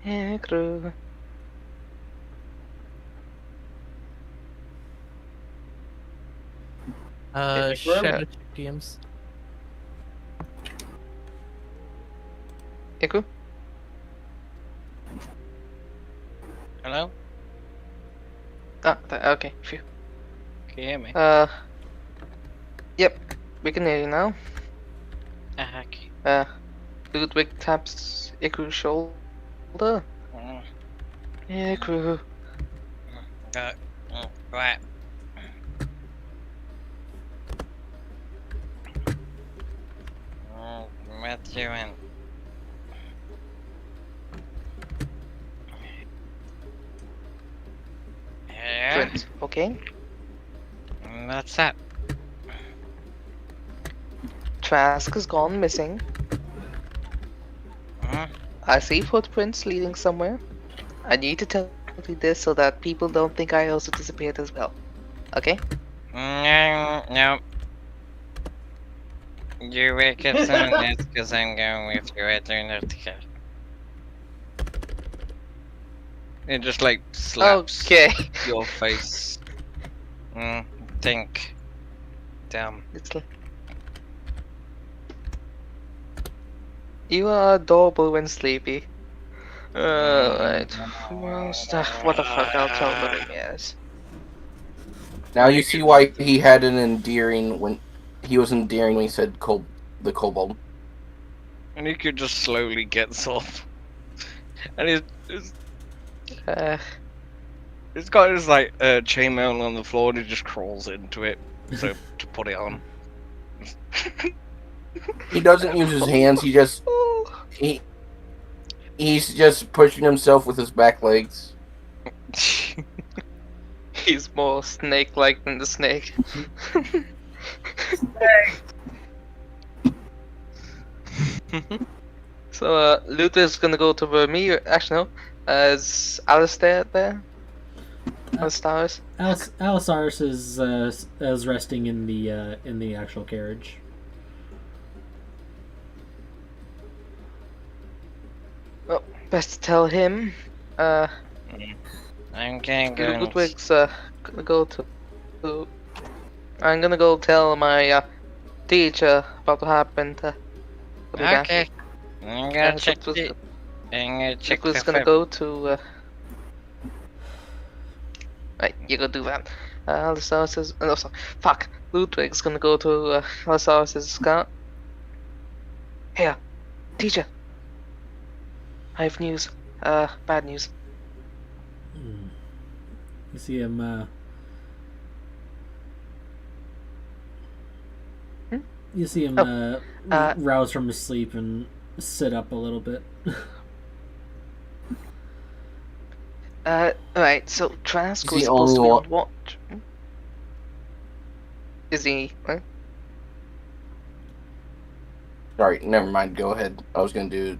Hey, Ikaru. Shadow DMs. Iku? Hello? Okay, phew. Can you hear me? Yep, we can hear you now. Okay. Ludwig taps Iku's shoulder. Yeah, crew. Right. What you in? Yeah. Prince, okay? What's that? Trask has gone missing. Huh? I see footprints leading somewhere. I need to tell you this so that people don't think I also disappeared as well. Okay? No. You wake up soon, that's because I'm going with you. I don't have to go. It just like slaps Okay. your face. Think. Damn. It's like... You are adorable when sleepy. Right. Well, stuff. What the fuck? I'll tell living yes. Now you see why he had an endearing when he was endearing when he said the kobold. And he could just slowly gets off. And he's got his like chainmail on the floor and he just crawls into it so to put it on. He doesn't use his hands. He's just pushing himself with his back legs. He's more snake-like than the snake. So, Luther's gonna go to Vermeer. Actually, no. Is Alistair there? Alistair's? Alisaris is resting in the actual carriage. Well, best to tell him. I'm gonna go. Ludwig's gonna go to. I'm gonna go tell my teacher about what happened. Okay. I'm gonna check Ludwig's the gonna go to. Right, you go do that. Alisaris is. No, sorry. Fuck. Ludwig's gonna go to Alisaris' scout. Here, teacher. I have news. Bad news. You see him. You see him rouse from his sleep and sit up a little bit. Right, so Trask Is was he supposed to be only on watch. Is he? Huh? Sorry, never mind. Go ahead. I was gonna do.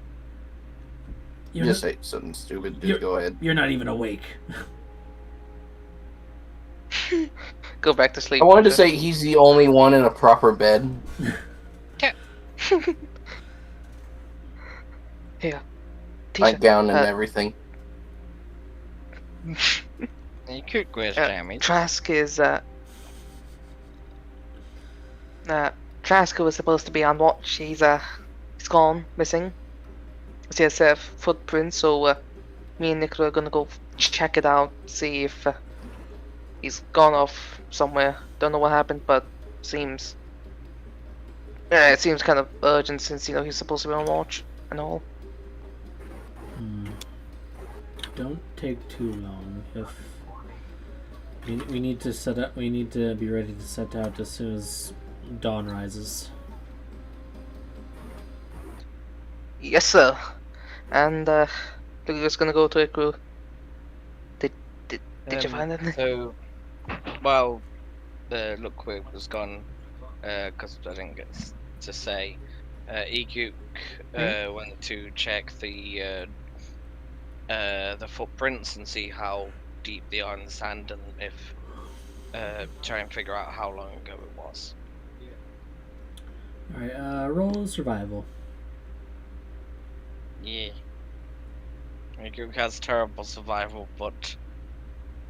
You're Just not, say something stupid. you're- Just go ahead. you're not even awake. Go back to sleep. I wanted to teacher. say he's the only one in a proper bed. Here, teacher. Nightgown and everything. You could quit damage. Trask is Trask was supposed to be on watch. He's gone missing. He has footprints, so me and Nicola are gonna go check it out, see if he's gone off somewhere. Don't know what happened, but seems it seems kind of urgent since he's supposed to be on watch and all. Don't take too long. If we need to set up, we need to be ready to set out as soon as dawn rises. Yes, sir. And we're just gonna go to a crew. Did you find anything? So, well, Ludwig was gone because I didn't get to say. Eguk went to check the footprints and see how deep they are in the sand, and if try and figure out how long ago it was. All right, roll survival. Yeah. Eguk has terrible survival, but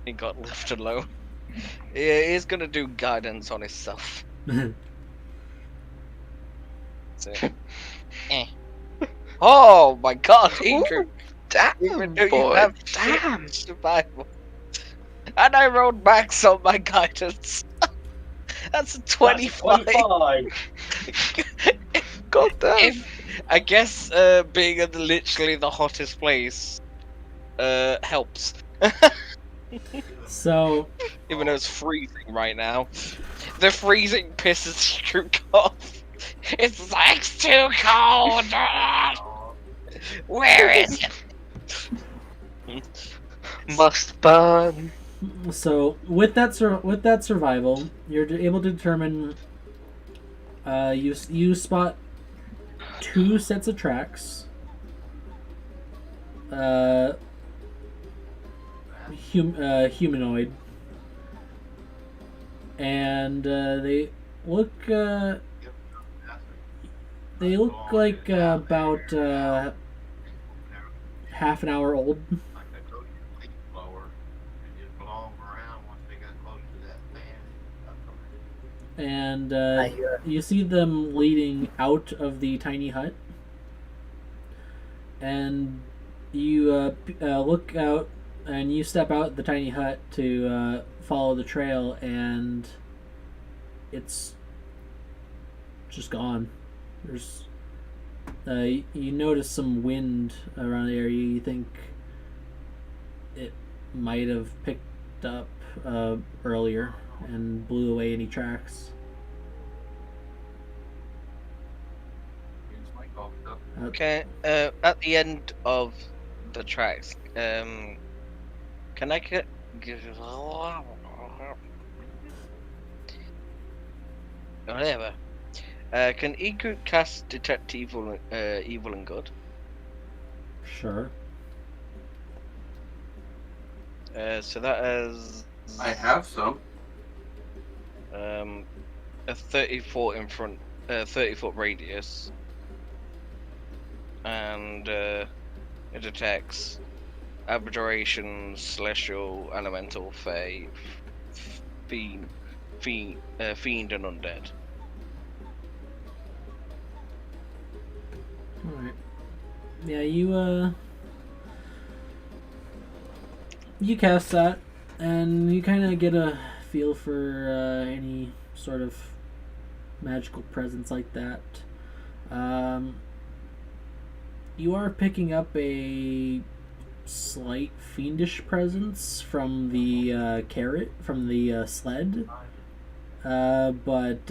he got left alone. Yeah, he's gonna do guidance on himself. So, Oh my god, Eguk! Damn, boy. Damn. Survival. And I rolled max on my guidance. That's a 25. 25. God damn. I guess being in literally the hottest place helps. So Even though it's freezing right now. The freezing pisses Ikru off. It's like it's too cold. Where is it? Must burn. So with that survival, you're able to determine. You spot 2 sets of tracks. Humanoid, and they look like about half an hour old. And you see them leading out of the tiny hut, and you look out and you step out the tiny hut to follow the trail, and it's just gone. There's you notice some wind around the area. You think it might have picked up earlier and blew away any tracks. Okay, at the end of the tracks, can I get... Whatever. Can Ikru cast Detect Evil and Good? Sure. So that is... I have some. A 30-foot in front, 30-foot radius, and it detects aberration, celestial, elemental, fey, fiend, and undead. Alright. Yeah, you cast that, and you kind of get a feel for any sort of magical presence like that. You are picking up a slight fiendish presence from the carrot, from the sled, but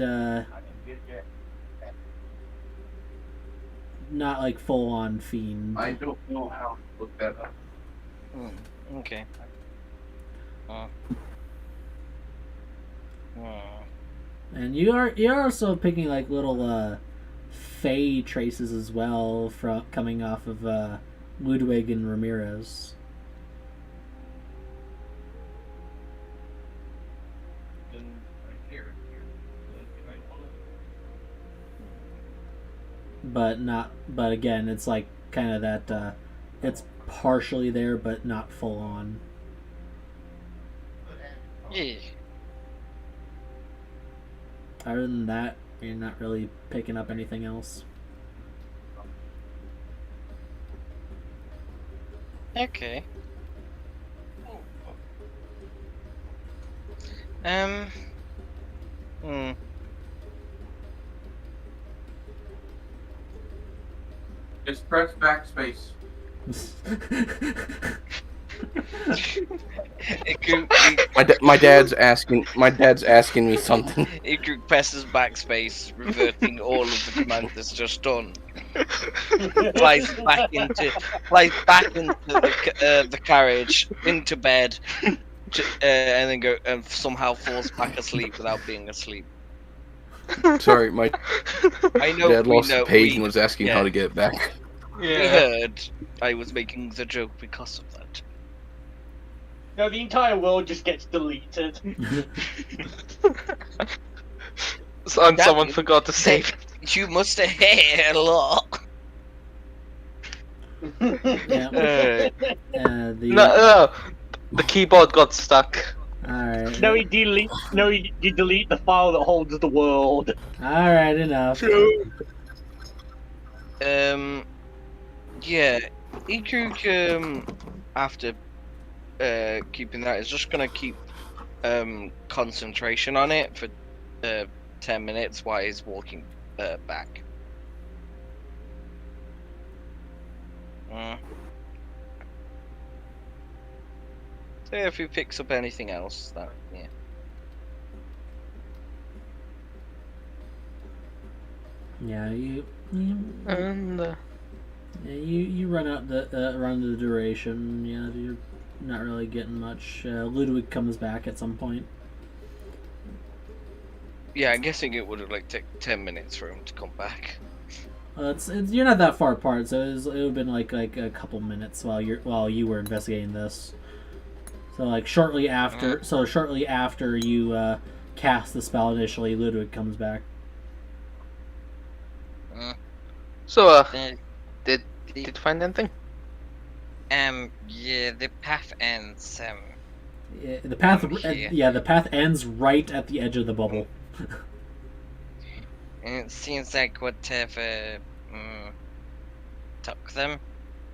not like full on fiend. I don't know how to look that up. Okay. And you're also picking like little fey traces as well from coming off of Ludwig and Ramirez. But again, it's like kind of that it's partially there but not full on. Yeah. Other than that, you're not really picking up anything else. Okay. Just press backspace. My dad's asking me something. Ikru presses backspace, reverting all of the command that's just done. Flies back into the carriage, into bed, and then somehow falls back asleep without being asleep. Sorry, my I know. dad lost the page we, and was asking how to get it back. We heard. I was making the joke because of that. No, the entire world just gets deleted. Someone forgot to save it. You must have hit a lot. Yeah. No, the keyboard got stuck. Alright. No, you delete the file that holds the world. Alright, enough. Yeah, Ikru, after keeping that, is just gonna keep concentration on it for 10 minutes while he's walking back. So if he picks up anything else, that yeah. Yeah, you And run out the duration. Yeah, you're not really getting much. Ludwig comes back at some point. Yeah, I'm guessing it would have like taken 10 minutes for him to come back. It's you're not that far apart, so it would have been like a couple minutes while you were investigating this. So like shortly after you cast the spell initially, Ludwig comes back. so, Uh, did you find anything? Yeah, the path ends. Yeah, the path here. the path ends right at the edge of the bubble. And it seems like whatever took them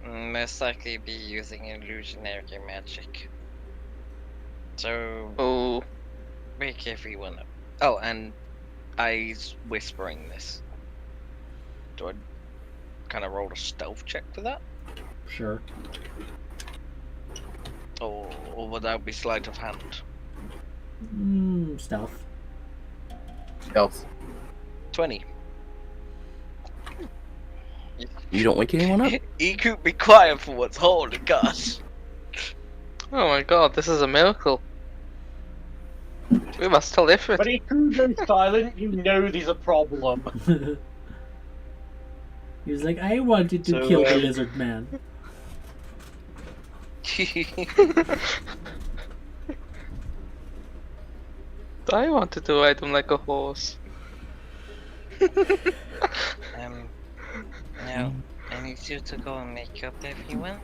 most likely be using illusionary magic. So Oh, wake everyone up. Oh, and I's whispering this. Do I kind of roll a stealth check for that? Sure. Or would that be sleight of hand? Stealth. Stealth. 20. You don't wake anyone up? You could be quiet for once. Holy gosh. oh my god, this is a miracle. We must tell Ifrit. But if you go silent, you know there's a problem. He was like, I wanted to So, kill the lizard man. I wanted to ride him like a horse. Now, I need you to go and make up everyone.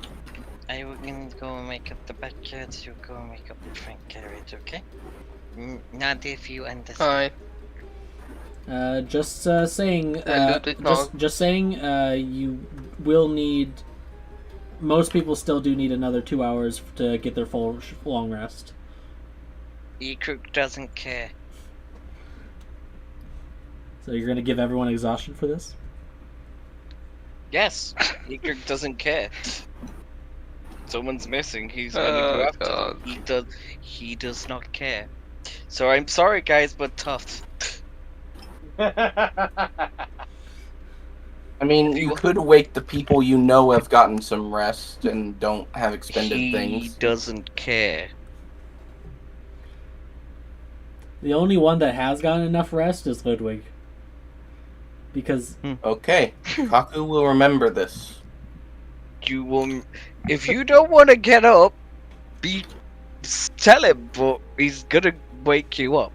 I will gonna go and make up the backyards, you go and make up the front carriage, okay? Not if you understand. Alright. Just saying. Ludwig, no. Just saying. You will need. Most people still do need another 2 hours to get their full long rest. E-Crook doesn't care. So you're gonna give everyone exhaustion for this? Yes, E-Crook doesn't care. Someone's missing, he's gonna go after God. them. He does not care. So I'm sorry guys, but tough. I mean, you could wake the people you know have gotten some rest and don't have expended He things. doesn't care. The only one that has gotten enough rest is Ludwig. Because Okay, Kaku will remember this. You will. If you don't want to get up, tell him, but he's gonna wake you up.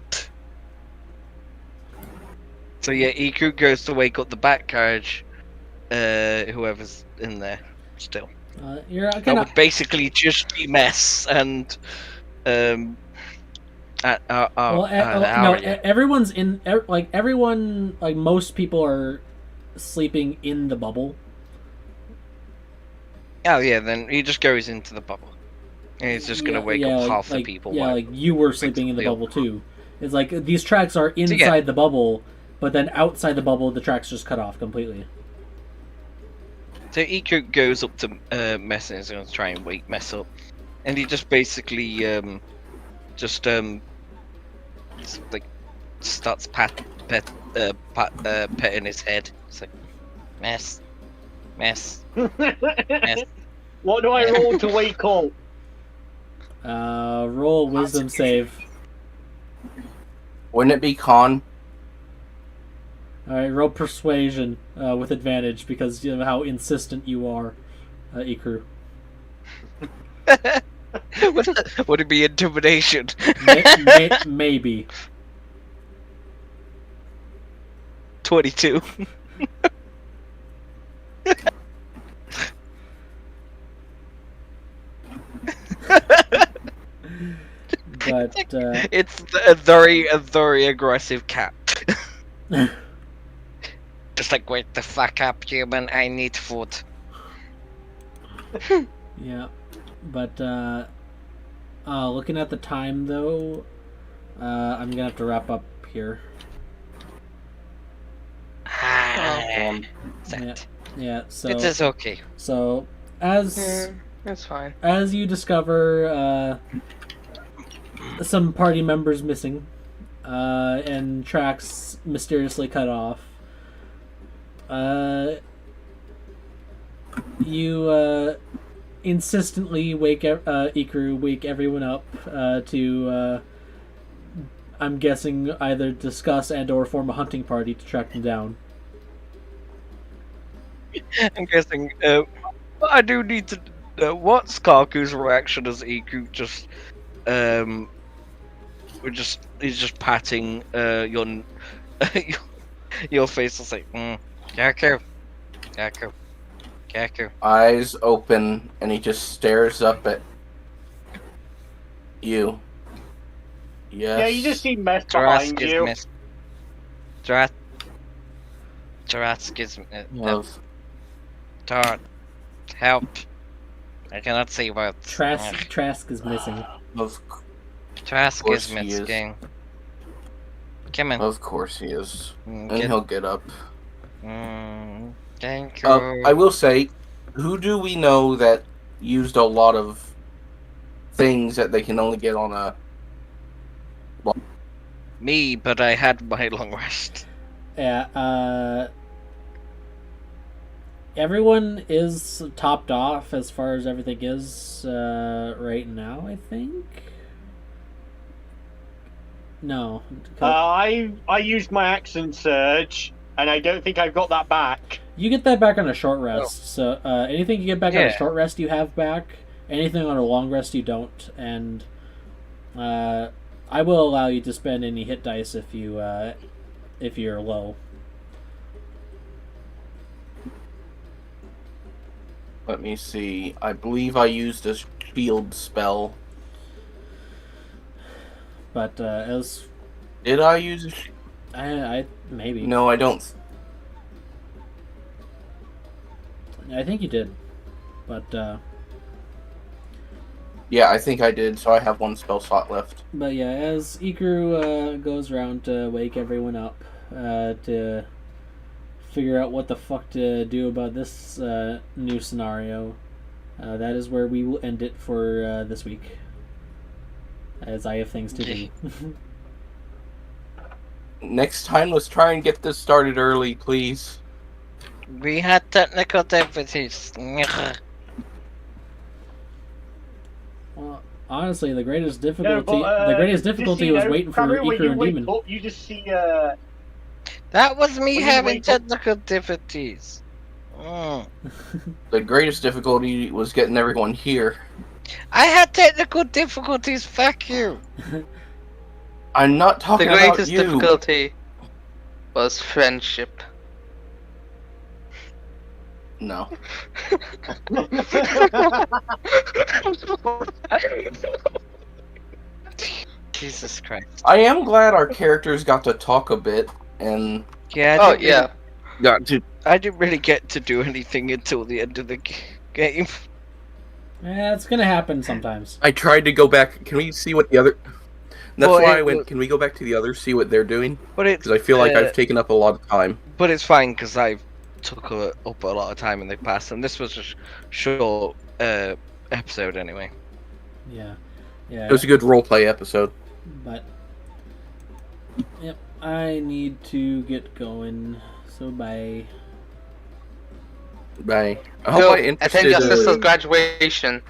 So yeah, Iku goes to wake up the back carriage. Whoever's in there still. you're That kind of would basically just be Mess and no, Aria. everyone's in everyone most people are sleeping in the bubble. Oh yeah, then he just goes into the bubble. And he's just gonna wake up half the people. Yeah, while- like you were sleeping in the basically bubble too. It's like these tracks are inside the bubble, but then outside the bubble, the tracks just cut off completely. So Iku goes up to Mess and is going to try and wake Mess up, and he just basically like starts petting his head. It's like Mess. What do I roll to wake up? Roll wisdom save. Wouldn't it be Con? All right, roll persuasion with advantage because you know how insistent you are, Ikru. Would it be intimidation? Maybe. 22. But It's a very aggressive cat. Just like, wake the fuck up, human. I need food. yeah, but looking at the time though, I'm gonna have to wrap up here. Ah, Yeah, so it is okay. So as It's fine. As you discover some party members missing, and tracks mysteriously cut off, you insistently wake Ikru, wake everyone up to I'm guessing either discuss and or form a hunting party to track them down. I'm guessing. I do need to know what's Kaku's reaction as Iku just he's just patting your face and say, Kaku. Eyes open, and he just stares up at you. Yes. Yeah, you just see mess Jurassic behind is you. missed. Jurassic is Love. Todd, help. I cannot see what. Trask is missing. Trask course is he is. missing. Come in. Of course he is. And Get- he'll get up. Thank you. I will say, who do we know that used a lot of things that they can only get on a... Me, but I had my long rest. Yeah, everyone is topped off as far as everything is right now, I think. No. I used my accent surge, and I don't think I've got that back. You get that back on a short rest. So anything you get back on a Yeah. short rest, you have back. Anything on a long rest, you don't. And I will allow you to spend any hit dice if you're low. Let me see. I believe I used a shield spell. But as Did I use a I maybe No, I don't. I think you did, but Yeah, I think I did, so I have one spell slot left. yeah, as Ikru goes around to wake everyone up to figure out what the fuck to do about this new scenario, that is where we will end it for this week, as I have things to do. Next time, let's try and get this started early, please. We had technical difficulties. Well, honestly, the greatest No, difficulty but, the greatest just so difficulty you was know, waiting for Cameron, when Ikru you and wake Demon. up, you just see That was me What do you having wake up- technical difficulties. The greatest difficulty was getting everyone here. I had technical difficulties. Fuck you. I'm not The talking about greatest you. difficulty was friendship. No. Jesus Christ. I am glad our characters got to talk a bit, and Yeah. Oh yeah. got to... I didn't really get to do anything until the end of the game. Yeah, it's gonna happen sometimes. I tried to go back. Can we see what the other... That's Well, why it I went, was- can we go back to the others, see what they're doing? But it's Because I feel like I've taken up a lot of time. But it's fine because I've took up a lot of time in the past, and this was a short episode anyway. Yeah, yeah. It was a good roleplay episode. But yep, I need to get going. So bye. Bye. I hope Phil, I attend interested... your sister's graduation.